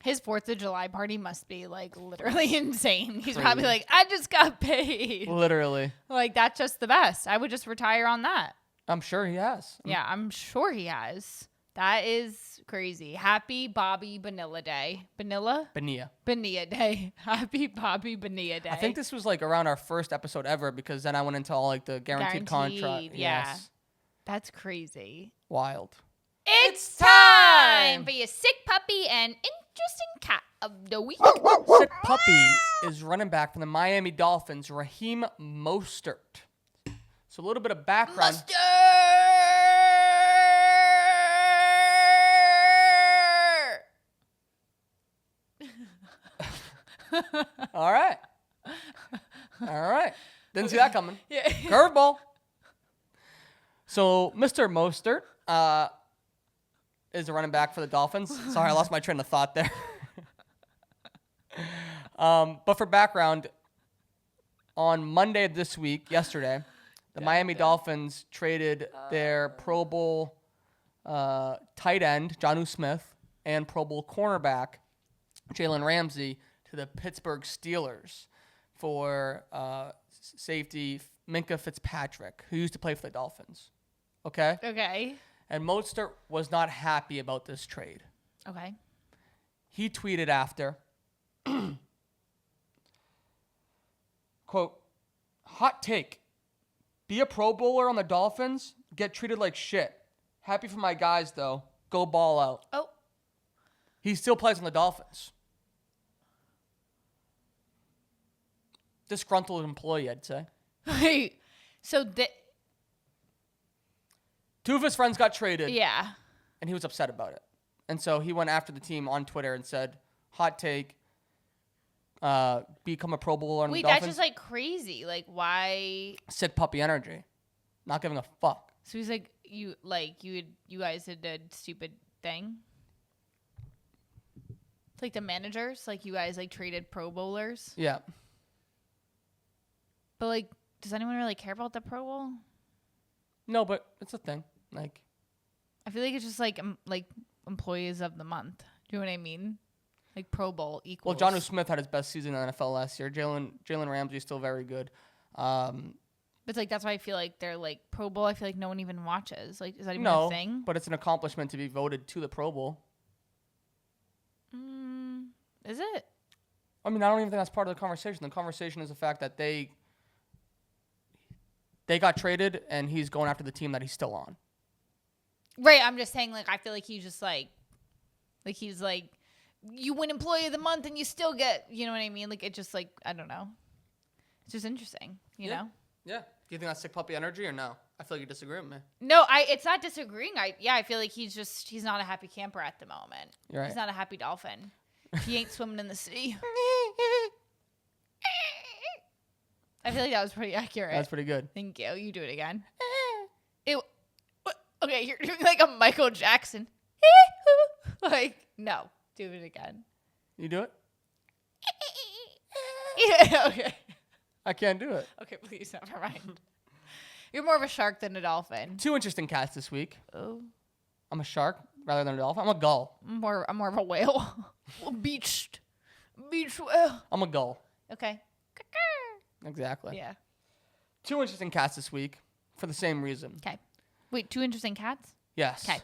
His 4th of July party must be like literally insane. He's probably like, I just got paid.
Literally.
Like, that's just the best. I would just retire on that.
I'm sure he has.
Yeah, I'm sure he has. That is crazy. Happy Bobby Bonilla Day. Bonilla Day. Happy Bobby Bonilla Day.
I think this was like around our first episode ever because then I went into all like the guaranteed contract.
Yeah.
Yes.
That's crazy.
Wild.
It's time for your sick puppy and interesting cat of the week.
Sick puppy is running back from the Miami Dolphins, Raheem Mostert. So a little bit of background. All right. Didn't see that coming.
Yeah.
Curveball. So, Mr. Mostert, is a running back for the Dolphins. Sorry, I lost my train of thought there. But for background, on Monday of this week, yesterday, the Miami Dolphins traded their Pro Bowl tight end, Jonnu Smith, and Pro Bowl cornerback, Jalen Ramsey, to the Pittsburgh Steelers for safety Minkah Fitzpatrick, who used to play for the Dolphins. Okay?
Okay.
And Mostert was not happy about this trade.
Okay.
He tweeted after, quote, "Hot take. Be a Pro Bowler on the Dolphins, get treated like shit. Happy for my guys, though. Go ball out."
Oh.
He still plays on the Dolphins. Disgruntled employee, I'd say.
Wait. So
Two of his friends got traded.
yeah.
And he was upset about it. And so he went after the team on Twitter and said, "Hot take. Become a Pro Bowler on the Dolphins."
That's just like crazy. Like, why?
Sick puppy energy. Not giving a fuck.
So he's like, you guys did a stupid thing. It's like the managers, like you guys like traded Pro Bowlers.
Yeah.
But like, does anyone really care about the Pro Bowl?
No, but it's a thing. Like,
I feel like it's just like employees of the month. Do you know what I mean? Like Pro Bowl equals.
well, Jonnu Smith had his best season in the NFL last year. Jalen Ramsey is still very good.
But it's like that's why I feel like they're like Pro Bowl. I feel like no one even watches. Like, is that even
no,
a thing?
but it's an accomplishment to be voted to the Pro Bowl.
Is it?
I mean, I don't even think that's part of the conversation. The conversation is the fact that they got traded and he's going after the team that he's still on.
Right. I'm just saying, like, I feel like he's just like he's like, you win Employee of the Month and you still get, you know what I mean? Like, it just like, I don't know. It's just interesting, you know?
Yeah. Do you think that's sick puppy energy or no? I feel like you disagree with me.
No, it's not disagreeing. I feel like he's not a happy camper at the moment.
You're right.
He's not a happy dolphin. He ain't swimming in the sea. I feel like that was pretty accurate.
That's pretty good.
Thank you. You do it again. Okay, you're doing like a Michael Jackson. Like, no. Do it again.
You do it?
Yeah, okay.
I can't do it.
Okay, please, never mind. You're more of a shark than a dolphin.
2 interesting cats this week.
Oh.
I'm a shark rather than a dolphin. I'm a gull.
I'm more of a whale. Beach whale.
I'm a gull.
Okay.
Exactly.
Yeah.
2 interesting cats this week for the same reason.
Okay. Wait, 2 interesting cats?
Yes.
Okay.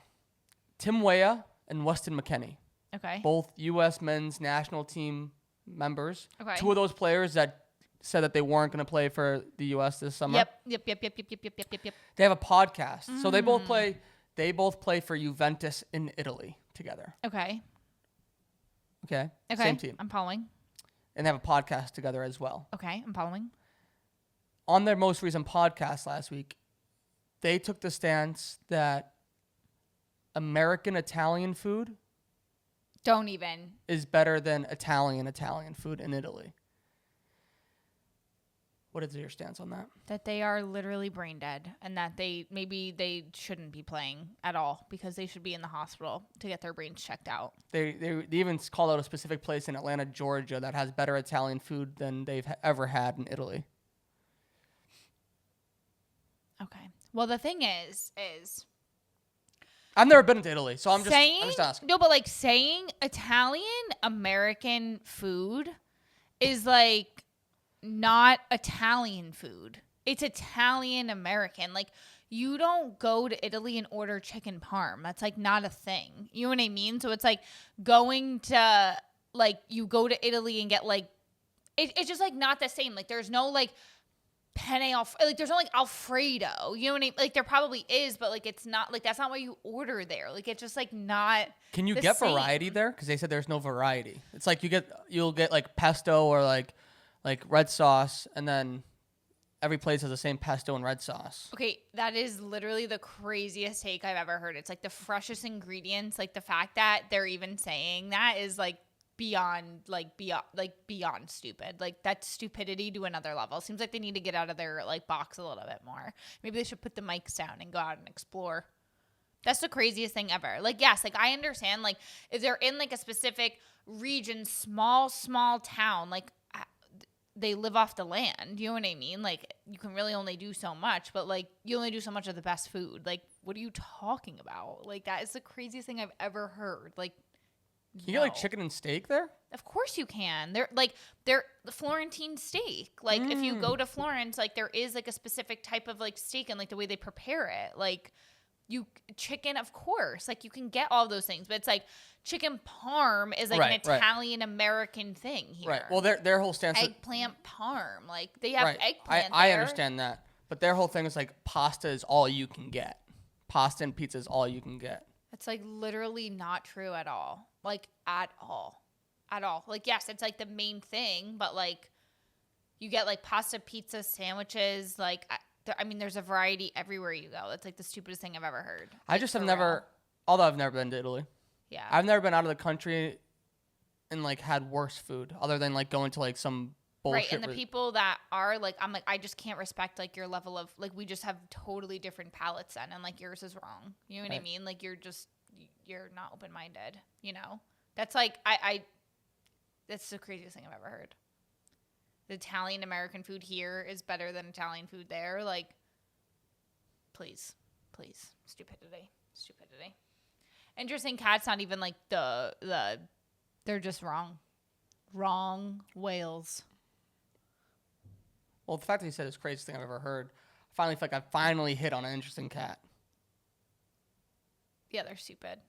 Tim Weah and Weston McKennie.
Okay.
Both U.S. men's national team members.
Okay.
2 of those players that said that they weren't going to play for the U.S. this summer.
Yep.
They have a podcast. So they both play for Juventus in Italy together.
Okay.
Okay?
Okay.
Same team.
I'm following.
And they have a podcast together as well.
Okay, I'm following.
On their most recent podcast last week, they took the stance that American Italian food
Don't even.
is better than Italian food in Italy. What is your stance on that?
That they are literally brain dead and that they shouldn't be playing at all because they should be in the hospital to get their brains checked out.
They even called out a specific place in Atlanta, Georgia that has better Italian food than they've ever had in Italy.
Okay. Well, the thing is
I've never been to Italy, so I'm just asking.
No, but like saying Italian American food is like not Italian food. It's Italian American. Like you don't go to Italy and order chicken parm. That's like not a thing. You know what I mean? So it's like going to like you go to Italy and get like it's just like not the same. Like there's no like penne like there's no like Alfredo. You know what I mean? Like there probably is, but like it's not like that's not what you order there. Like it's just like not.
Can you get
same.
variety there? Because they said there's no variety. It's like you'll get like pesto or like red sauce, and then every place has the same pesto and red sauce.
Okay, that is literally the craziest take I've ever heard. It's like the freshest ingredients. Like the fact that they're even saying that is like beyond stupid. Like that's stupidity to another level. Seems like they need to get out of their like box a little bit more. Maybe they should put the mics down and go out and explore. That's the craziest thing ever. Like, yes, like I understand, like if they're in like a specific region, small town, like they live off the land. You know what I mean? Like you can really only do so much, but like you only do so much of the best food. Like, what are you talking about? Like that is the craziest thing I've ever heard. Like,
you get like chicken and steak there?
Of course you can. They're the Florentine steak. Like if you go to Florence, like there is like a specific type of like steak and like the way they prepare it. Like chicken, of course, like you can get all those things, but it's like chicken parm is like an Italian American thing here.
Right. Well, their whole stance
eggplant parm, like they have eggplant.
I understand that, but their whole thing is like pasta is all you can get. Pasta and pizza is all you can get.
It's like literally not true at all. Like at all. Like yes, it's like the main thing, but like you get like pasta, pizza, sandwiches, like. I mean, there's a variety everywhere you go. That's like the stupidest thing I've ever heard.
I just have never, although I've never been to Italy.
Yeah.
I've never been out of the country and like had worse food other than like going to like some bullshit.
Right. And the people that are like, I'm like, I just can't respect like your level of like, we just have totally different palates then. And like yours is wrong. You know what I mean? Like you're not open-minded, you know? That's like, that's the craziest thing I've ever heard. The Italian American food here is better than Italian food there. Like, please. Stupidity. Interesting. Cat's not even like they're just wrong. Wrong whales.
Well, the fact that you said it's the craziest thing I've ever heard, I finally feel like I finally hit on an interesting cat.
Yeah, they're stupid.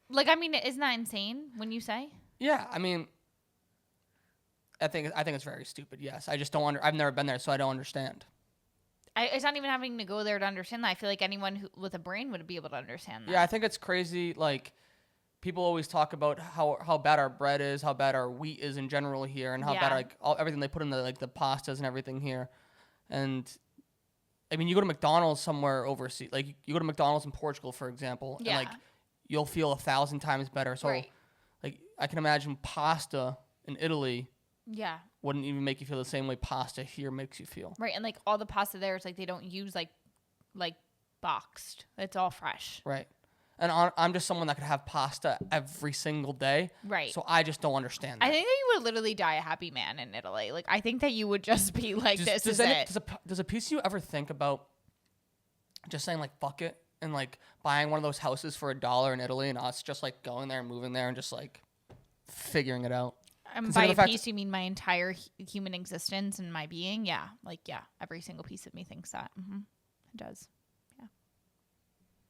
Like, I mean, isn't that insane when you say?
Yeah, I mean, I think it's very stupid. Yes, I just don't I've never been there, so I don't understand.
It's not even having to go there to understand that. I feel like anyone with a brain would be able to understand that.
Yeah, I think it's crazy. Like, people always talk about how bad our bread is, how bad our wheat is in general here, and how bad like everything they put in the pastas and everything here. And I mean, you go to McDonald's somewhere overseas, like you go to McDonald's in Portugal, for example, and like you'll feel 1,000 times better. So, like, I can imagine pasta in Italy.
Yeah.
Wouldn't even make you feel the same way pasta here makes you feel.
Right. And like all the pasta there is like they don't use like boxed. It's all fresh.
Right. And I'm just someone that could have pasta every single day.
Right.
So I just don't understand that.
I think that you would literally die a happy man in Italy. Like I think that you would just be like, does
a piece of you ever think about just saying like fuck it and like buying one of those houses for $1 in Italy and us just like going there and moving there and just like figuring it out?
By a piece, you mean my entire human existence and my being? Yeah. Like, yeah. Every single piece of me thinks that. Mm-hmm. It does. Yeah.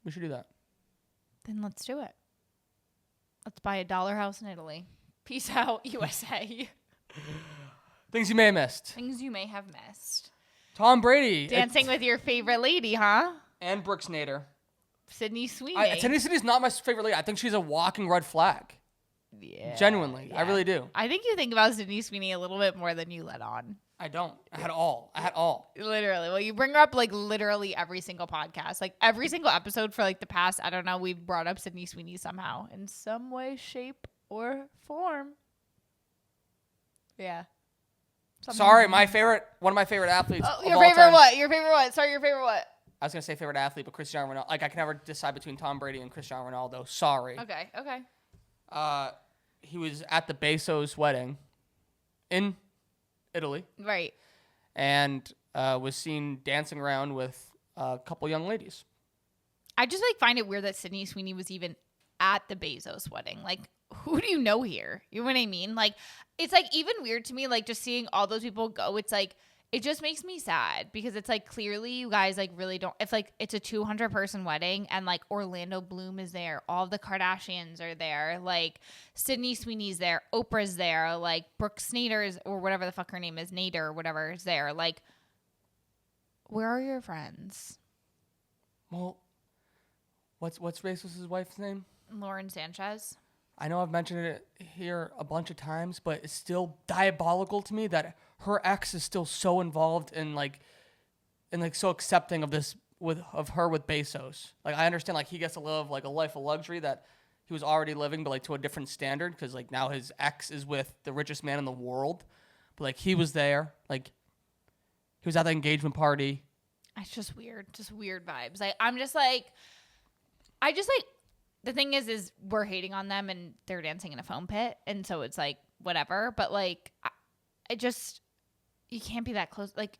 We should do that.
Then let's do it. Let's buy a dollar house in Italy. Peace out, USA.
Things you may have missed.
Things you may have missed.
Tom Brady.
Dancing with your favorite lady, huh?
And Brooks Nader.
Sydney Sweeney.
Sydney Sweeney's not my favorite lady. I think she's a walking red flag.
Yeah.
Genuinely. Yeah. I really do.
I think you think about Sydney Sweeney a little bit more than you let on.
I don't. I had all.
Literally. Well, you bring her up like literally every single podcast. Like every single episode for like the past, I don't know, we've brought up Sydney Sweeney somehow in some way, shape, or form. Yeah.
Sorry, one of my favorite athletes.
Oh, your favorite what? Your favorite what? Sorry, your favorite what?
I was going to say favorite athlete, but Cristiano Ronaldo. Like I can never decide between Tom Brady and Cristiano Ronaldo. Sorry.
Okay.
He was at the Bezos wedding in Italy.
Right.
And was seen dancing around with a couple young ladies.
I just like find it weird that Sydney Sweeney was even at the Bezos wedding. Like, who do you know here? You know what I mean? Like, it's like even weird to me, like just seeing all those people go. It's like, it just makes me sad because it's like clearly you guys like really don't. If like it's a 200-person wedding and like Orlando Bloom is there, all the Kardashians are there, like Sydney Sweeney's there, Oprah's there, like Brooke Snyder's or whatever the fuck her name is, Nader or whatever is there. Like, where are your friends?
Well, what's Bezos' wife's name?
Lauren Sanchez.
I know I've mentioned it here a bunch of times, but it's still diabolical to me that her ex is still so involved in so accepting of this of her with Bezos. Like I understand like he gets to live like a life of luxury that he was already living, but like to a different standard because like now his ex is with the richest man in the world. But like he was there, like he was at the engagement party.
It's just weird vibes. Like I'm just like I just like the thing is we're hating on them and they're dancing in a foam pit, and so it's like whatever. But like, I just you can't be that close. Like,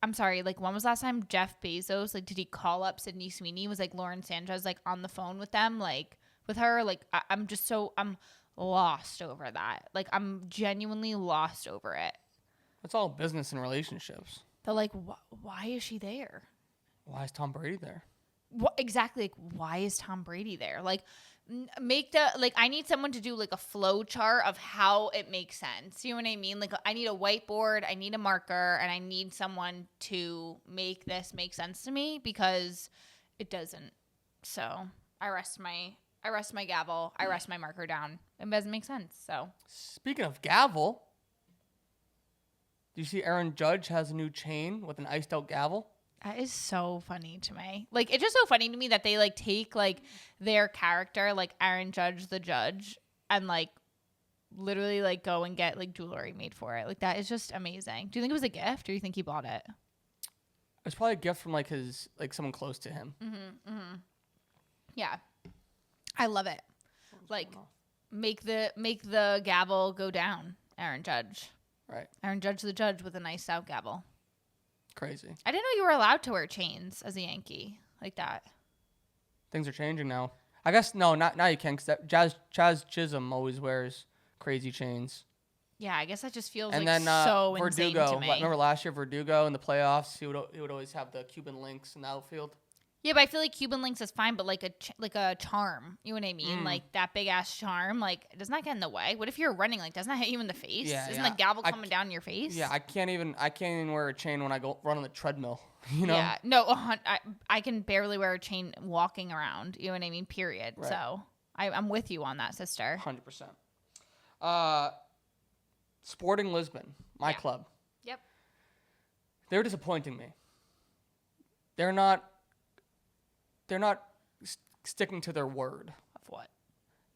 I'm sorry. Like, when was the last time Jeff Bezos like did he call up Sydney Sweeney? Was like Lauren Sanchez like on the phone with them, like with her? Like, I'm lost over that. Like, I'm genuinely lost over it.
It's all business and relationships.
They're like, why is she there?
Why is Tom Brady there?
What exactly? Like, why is Tom Brady there? Like, I need someone to do like a flow chart of how it makes sense. You know what I mean? Like, I need a whiteboard, I need a marker, and I need someone to make this make sense to me because it doesn't. So I rest my gavel. I rest my marker down. It doesn't make sense. So
speaking of gavel, do you see Aaron Judge has a new chain with an iced out gavel?
That is so funny to me. Like, it's just so funny to me that they like take like their character, like Aaron Judge the judge, and like literally like go and get like jewelry made for it. Like, that is just amazing. Do you think it was a gift, or do you think he bought it?
It's probably a gift from like his like someone close to him.
Yeah, I love it. Like, make the gavel go down, Aaron Judge.
Right.
Aaron Judge the judge with a nice out gavel.
Crazy.
I didn't know you were allowed to wear chains as a Yankee like that.
Things are changing now. I guess no, not now you can. Because Chaz Chisholm always wears crazy chains.
Yeah, I guess that just feels
and
like
then,
so
Verdugo,
insane to me.
Remember last year Verdugo in the playoffs? He would always have the Cuban links in the outfield.
Yeah, but I feel like Cuban links is fine, but like a charm, you know what I mean? Like that big ass charm, like doesn't that get in the way? What if you're running? Like, doesn't that hit you in the face?
Yeah,
Isn't the gavel coming down your face?
Yeah, I can't even wear a chain when I go run on the treadmill. You know?
Yeah, no, I can barely wear a chain walking around. You know what I mean? Period.
Right.
So I'm with you on that, sister.
100%. Sporting Lisbon, my club.
Yep.
They're disappointing me. They're not sticking to their word.
Of what?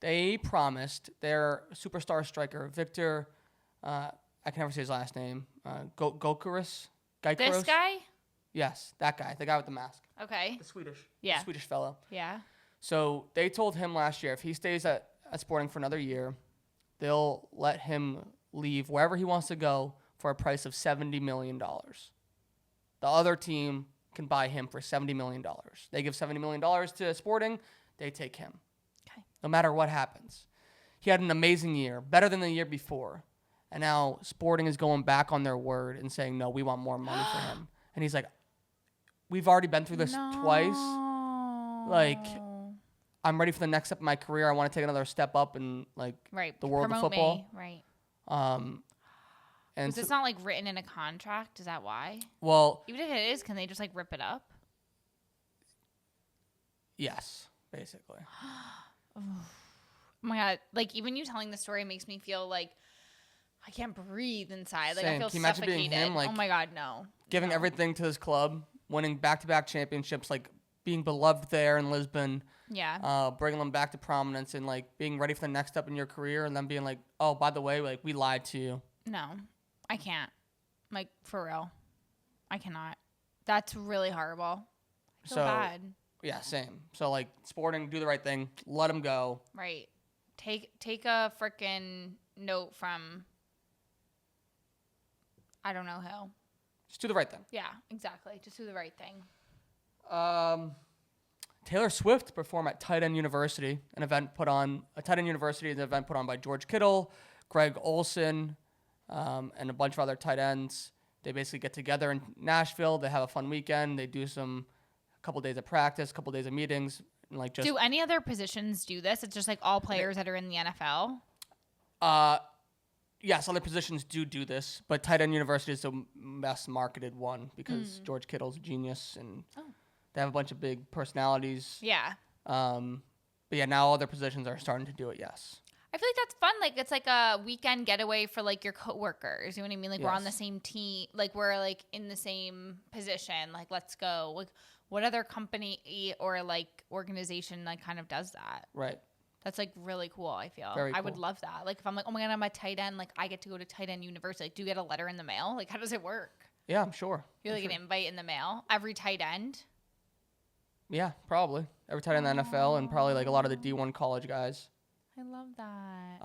They promised their superstar striker, Victor, I can never say his last name, Gyökeres?
This guy?
Yes, that guy, the guy with the mask.
Okay.
The Swedish fellow.
Yeah.
So they told him last year if he stays at Sporting for another year, they'll let him leave wherever he wants to go for a price of $70 million. The other team can buy him for $70 million. They give $70 million to Sporting, they take him.
Okay.
No matter what happens. He had an amazing year, better than the year before. And now Sporting is going back on their word and saying, no, we want more money for him. And he's like, we've already been through this twice. Like, I'm ready for the next step of my career. I want to take another step up in like the world of football.
Right.
And
it's not like written in a contract. Is that why?
Well,
even if it is, can they just like rip it up?
Yes, basically.
Oh my God. Like, even you telling the story makes me feel like I can't breathe inside. Like,
Same.
I feel
Can you imagine
suffocated.
being him, like,
oh my God, no.
Giving everything to his club, winning back-to-back championships, like being beloved there in Lisbon.
Yeah.
Bringing them back to prominence and like being ready for the next step in your career, and then being like, oh, by the way, like we lied to you.
No, I can't. Like, for real. I cannot. That's really horrible. I feel bad.
Yeah, same. So like Sporting, do the right thing. Let him go.
Right. Take a freaking note from I don't know who.
Just do the right thing.
Yeah, exactly. Just do the right thing.
Taylor Swift performed at Tight End University, an event put on by George Kittle, Greg Olson, and a bunch of other tight ends. They basically get together in Nashville. They have a fun weekend. They do a couple days of practice, couple days of meetings, and like just.
Do any other positions do this? It's just like all players that are in the NFL.
Yes, other positions do this, but Tight End University is the best marketed one because George Kittle's a genius, and they have a bunch of big personalities.
Yeah.
But yeah, now other positions are starting to do it. Yes.
I feel like that's fun. Like, it's like a weekend getaway for like your coworkers. You know what I mean? Like, we're on the same team. Like, we're like in the same position. Like, let's go. Like, what other company or like organization like kind of does that?
Right.
That's like really cool. I feel
Very cool.
I would love that. Like, if I'm like, oh my God, I'm a tight end. Like, I get to go to Tight End University. Like, do you get a letter in the mail? Like, how does it work?
Yeah, I'm sure.
You like an invite in the mail every tight end.
Yeah, probably. Every tight end in the NFL and probably like a lot of the D1 college guys.
I love that.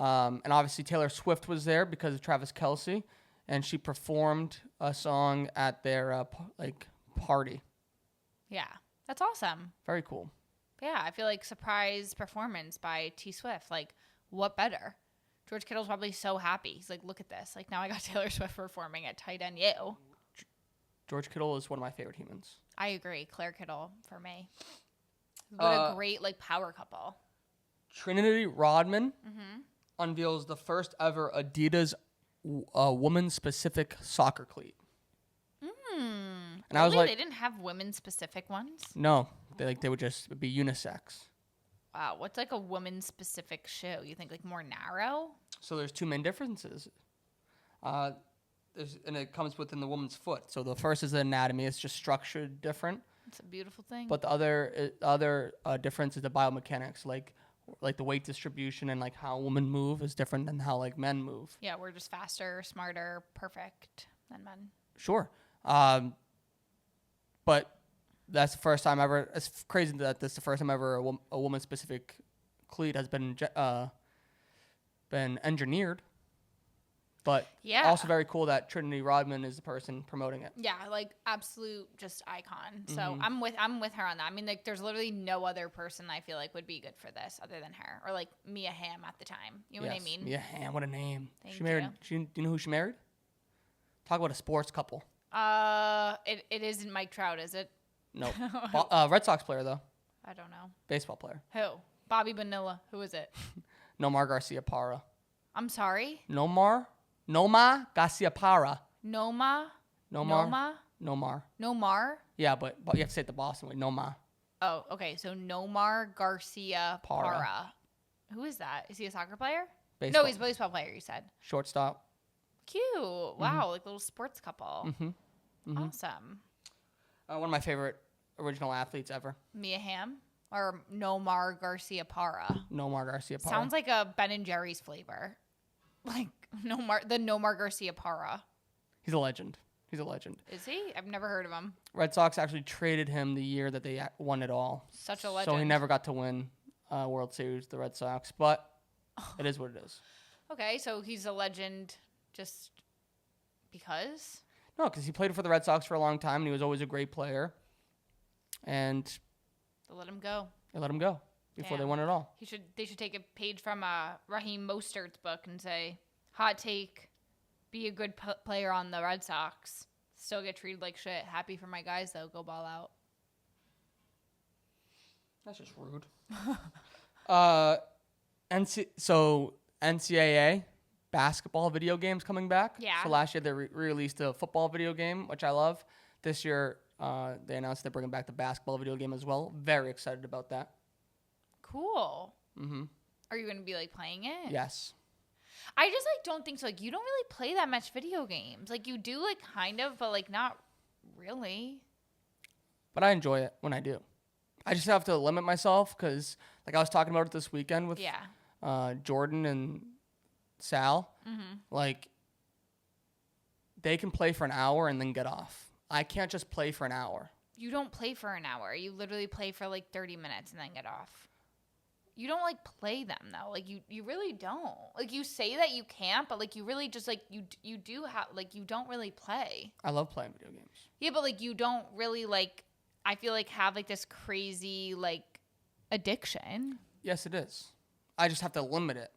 And obviously Taylor Swift was there because of Travis Kelce, and she performed a song at their party.
Yeah, that's awesome.
Very cool.
Yeah, I feel like surprise performance by T Swift. Like, what better? George Kittle's probably so happy. He's like, look at this. Like, now I got Taylor Swift performing at tight end. You.
George Kittle is one of my favorite humans.
I agree. Claire Kittle for me. What a great like power couple.
Trinity Rodman unveils the first ever Adidas woman-specific soccer cleat. And
really?
I was like,
they didn't have women-specific ones?
No, they would just be unisex.
Wow, what's like a woman-specific shoe? You think like more narrow?
So there's two main differences. And it comes within the woman's foot. So the first is the anatomy; it's just structured different.
It's a beautiful thing.
But the other difference is the biomechanics, like the weight distribution and like how women move is different than how like men move.
Yeah, we're just faster, smarter, perfect than men.
Sure. But that's the first time ever. It's crazy that this is the first time ever a woman-specific cleat has been engineered. But
yeah,
also very cool that Trinity Rodman is the person promoting it.
Yeah, like absolute just icon. So I'm with her on that. I mean, like there's literally no other person I feel like would be good for this other than her, or like Mia Hamm at the time. You know what I mean?
Mia Hamm, what a name.
Thank
she married. Do you know who she married? Talk about a sports couple.
It isn't Mike Trout, is it?
No. Red Sox player though.
I don't know.
Baseball player.
Who? Bobby Bonilla. Who is it?
Nomar Garcia-Parra.
I'm sorry.
Nomar Garcia-Parra.
Nomar.
Yeah, but you have to say it the Boston way. Nomar.
Oh, okay. So Nomar Garcia-Parra. Who is that? Is he a soccer player?
Baseball.
No, he's a baseball player. You said.
Shortstop.
Cute. Wow, like little sports couple. Awesome.
One of my favorite original athletes ever.
Mia Hamm or Nomar Garcia-Parra.
Nomar Garcia-Parra.
Sounds like a Ben and Jerry's flavor. Like Nomar Garcia-Parra.
He's a legend.
Is he? I've never heard of him.
Red Sox actually traded him the year that they won it all.
Such a legend.
So he never got to win World Series, the Red Sox, but it is what it is.
Okay, so he's a legend just because?
No, because he played for the Red Sox for a long time, and he was always a great player. And
they let him go.
Before they won it all.
They should take a page from Raheem Mostert's book and say, hot take, be a good player on the Red Sox. Still get treated like shit. Happy for my guys, though. Go ball out.
That's just rude. NCAA basketball video games coming back.
Yeah.
So last year they re-released a football video game, which I love. This year they announced they're bringing back the basketball video game as well. Very excited about that.
Cool. Are you going to be like playing it?
Yes.
I just like don't think so. Like you don't really play that much video games. Like you do like kind of, but like not really.
But I enjoy it when I do. I just have to limit myself because like I was talking about it this weekend with Jordan and Sal. Like they can play for an hour and then get off. I can't just play for an hour.
You don't play for an hour. You literally play for like 30 minutes and then get off. You don't like play them though. Like you really don't. Like you say that you can't, but like you really just like you do have like you don't really play.
I love playing video games.
Yeah, but like you don't really like I feel like have like this crazy like addiction.
Yes, it is. I just have to limit it.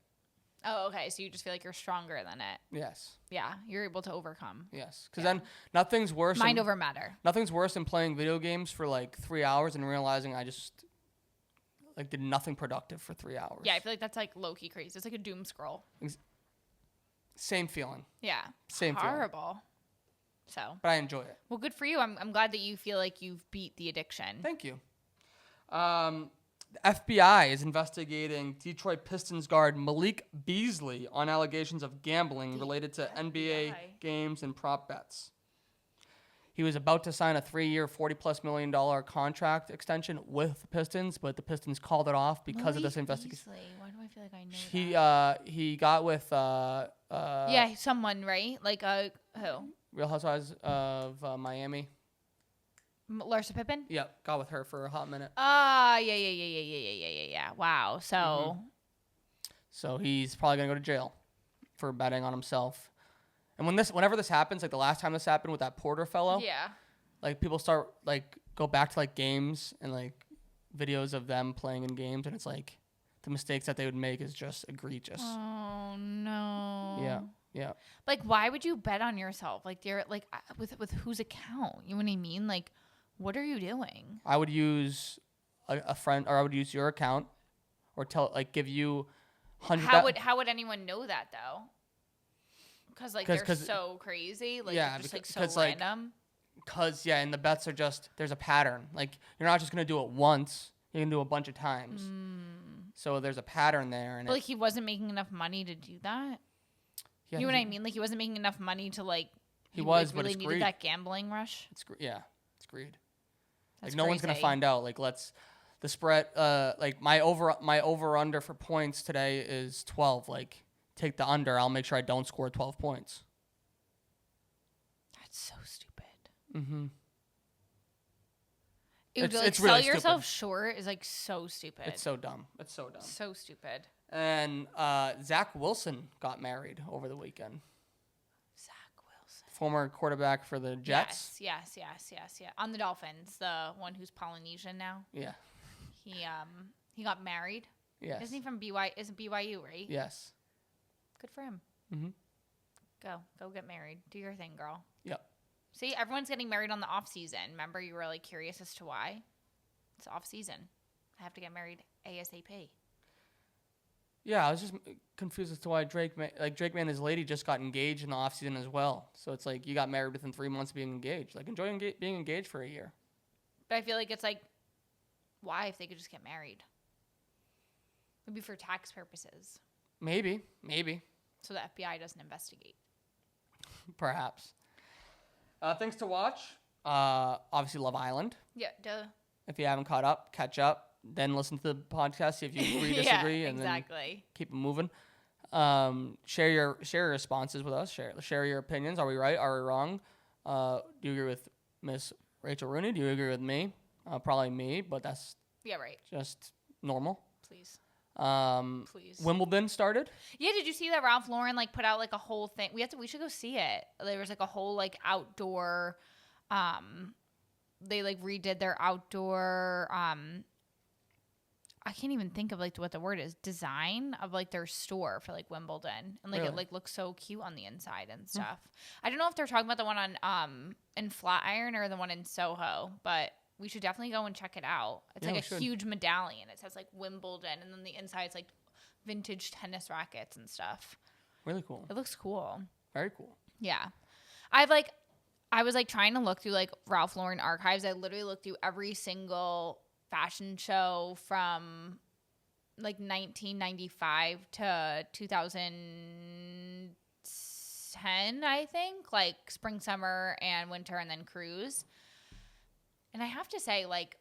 Oh, okay. So you just feel like you're stronger than it.
Yes.
Yeah, you're able to overcome.
Yes, because then nothing's worse.
Mind over matter.
Nothing's worse than playing video games for like 3 hours and realizing I just like did nothing productive for 3 hours.
Yeah, I feel like that's like low-key crazy. It's like a doom scroll.
Same feeling.
Yeah.
Same
horrible.
Feeling.
So.
But I enjoy it.
Well, good for you. I'm glad that you feel like you've beat the addiction.
Thank you. The FBI is investigating Detroit Pistons guard Malik Beasley on allegations of gambling related to NBA games and prop bets. He was about to sign a 3-year, $40+ million contract extension with the Pistons, but the Pistons called it off because of this investigation.
Why do I feel like I know that?
He got with
yeah, someone, right? Like who?
Real Housewives of Miami.
Larsa Pippen?
Yep, got with her for a hot minute.
Yeah. Wow. So.
So he's probably gonna go to jail for betting on himself. And whenever this happens, like the last time this happened with that Porter fellow,
Yeah.
like people start like go back to like games and like videos of them playing in games, and it's like the mistakes that they would make is just egregious.
Oh no.
Yeah.
Like, why would you bet on yourself? Like, you're like with whose account? You know what I mean? Like, what are you doing?
I would use a friend, or I would use your account, or give you $100.
How would anyone know that though? Because like they're so crazy. Like,
yeah,
just like so random.
Because and the bets are just there's a pattern. Like you're not just gonna do it once. You can do a bunch of times. So there's a pattern there. And
but like he wasn't making enough money to do that.
Yeah,
you know what I mean? Like he wasn't making enough money to like.
He was,
like, really
but it's
needed
greed.
That gambling rush.
It's greed.
That's
like no one's gonna find out. Like the spread. Like my over under for points today is 12. Like take the under. I'll make sure I don't score 12 points.
That's so stupid.
Mm-hmm.
It's
really
sell yourself
stupid.
short is like so stupid.
It's so dumb.
So stupid.
And Zach Wilson got married over the weekend.
Zach Wilson.
Former quarterback for the Jets.
Yes. On the Dolphins, the one who's Polynesian now.
Yeah.
He got married.
Yes.
Isn't he from BYU? Isn't BYU, right?
Yes.
Good for him.
Mm-hmm.
Go get married. Do your thing, girl.
Yep.
See, everyone's getting married on the off season. Remember, you were like curious as to why? It's off season. I have to get married ASAP.
Yeah, I was just confused as to why Drake and his lady just got engaged in the off season as well. So it's like you got married within 3 months of being engaged. Like enjoy being engaged for a year.
But I feel like it's like, why if they could just get married? Maybe for tax purposes.
Maybe.
So the FBI doesn't investigate.
Perhaps. Things to watch. Obviously, Love Island.
Yeah, duh.
If you haven't caught up, catch up. Then listen to the podcast. See if you agree, disagree, and then keep it moving. Share your responses with us. Share your opinions. Are we right? Are we wrong? Do you agree with Miss Rachel Rooney? Do you agree with me? Probably me, but that's
right.
Just normal.
Please.
Please. Wimbledon started.
Yeah, did you see that Ralph Lauren like put out like a whole thing? We should go see it. There was like a whole like outdoor. They like redid their outdoor. I can't even think of like what the word is. Design of like their store for like Wimbledon, and like
really?
It like looks so cute on the inside and stuff. I don't know if they're talking about the one on in Flatiron or the one in Soho, but. We should definitely go and check it out. It's like a huge medallion. It says like Wimbledon, and then the inside's like vintage tennis rackets and stuff.
Really cool.
It looks cool.
Very cool.
Yeah. I was like trying to look through like Ralph Lauren archives. I literally looked through every single fashion show from like 1995 to 2010, I think, like spring, summer, and winter, and then cruise. And I have to say, like,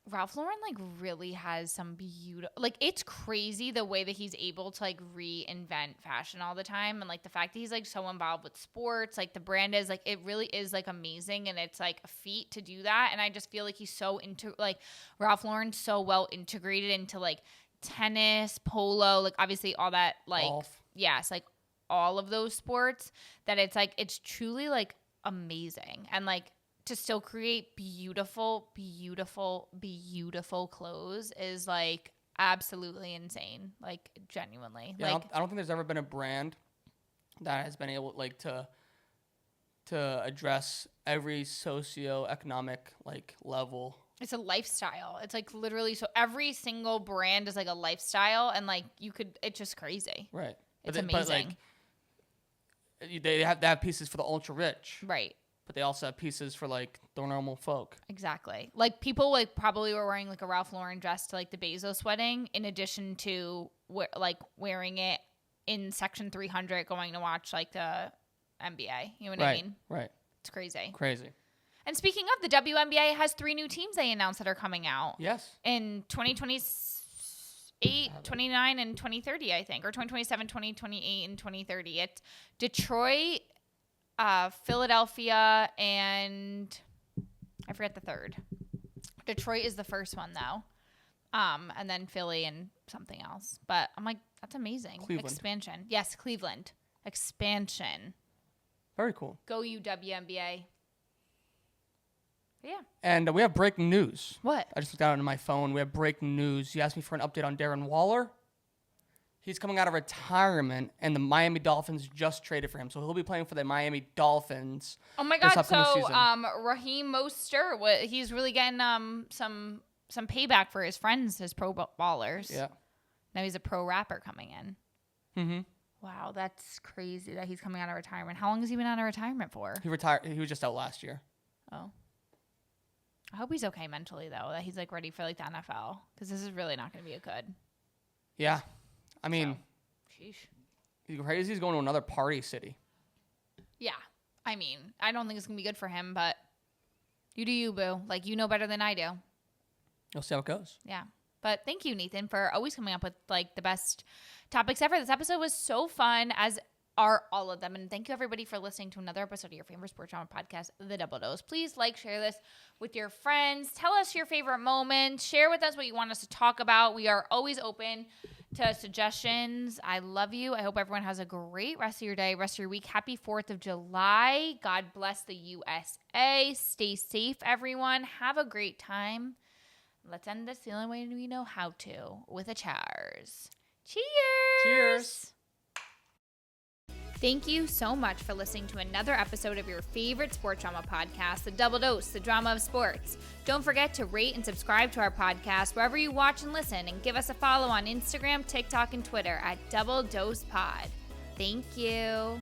Ralph Lauren, like, really has some beautiful... Like, it's crazy the way that he's able to, like, reinvent fashion all the time. And, like, the fact that he's, like, so involved with sports. Like, the brand is, like, it really is, like, amazing. And it's, like, a feat to do that. And I just feel like he's so Ralph Lauren's so well integrated into, like, tennis, polo, like, obviously all that, like...
Golf.
Yes, like, all of those sports. That it's, like, it's truly, like, amazing. And, like... To still create beautiful clothes is like absolutely insane. Like genuinely.
Yeah,
like
I don't think there's ever been a brand that has been able like to address every socioeconomic like level.
It's a lifestyle. It's like literally so every single brand is like a lifestyle, and like it's just crazy.
Right.
It's amazing.
But like they have pieces for the ultra rich.
Right.
But they also have pieces for like the normal folk.
Exactly. Like people like probably were wearing like a Ralph Lauren dress to like the Bezos wedding, in addition to wearing it in Section 300 going to watch like the NBA. You know what I mean?
Right.
It's crazy.
Crazy.
And speaking of, the WNBA has 3 new teams they announced that are coming out.
Yes.
In 2028, 29, and 2030, I think. Or 2027, 2028, and 2030. It's Detroit, Philadelphia, and I forget the third. Detroit is the first one, though. And then Philly and something else. But I'm like, that's amazing.
Cleveland.
Expansion. Yes, Cleveland. Expansion.
Very cool.
Go WNBA. Yeah.
And we have breaking news.
What?
I just looked down on my phone. We have breaking news. You asked me for an update on Darren Waller. He's coming out of retirement, and the Miami Dolphins just traded for him. So he'll be playing for the Miami Dolphins.
Oh, my God. So Raheem Mostert, he's really getting some payback for his friends, his pro ballers.
Yeah.
Now he's a pro rapper coming in.
Mm-hmm.
Wow, that's crazy that he's coming out of retirement. How long has he been out of retirement for?
He retired. He was just out last year.
Oh. I hope he's okay mentally, though, that he's, like, ready for, like, the NFL. Because this is really not going to be a good.
Yeah. I mean,
sheesh.
He's crazy. He's going to another party city.
Yeah. I mean, I don't think it's going to be good for him, but you do you, boo. Like, you know better than I do.
You'll see how it goes.
Yeah. But thank you, Nathan, for always coming up with, like, the best topics ever. This episode was so fun, as are all of them. And thank you, everybody, for listening to another episode of your favorite sports drama podcast, The Double Dose. Please share this with your friends. Tell us your favorite moment. Share with us what you want us to talk about. We are always open to suggestions. I love you. I hope everyone has a great rest of your day, rest of your week. Happy 4th of July. God bless the USA. Stay safe, everyone. Have a great time. Let's end this the only way we know how to, with a cheers. Cheers.
Cheers.
Thank you so much for listening to another episode of your favorite sports drama podcast, The Double Dose, the drama of sports. Don't forget to rate and subscribe to our podcast wherever you watch and listen, and give us a follow on Instagram, TikTok, and Twitter at Double Dose Pod. Thank you.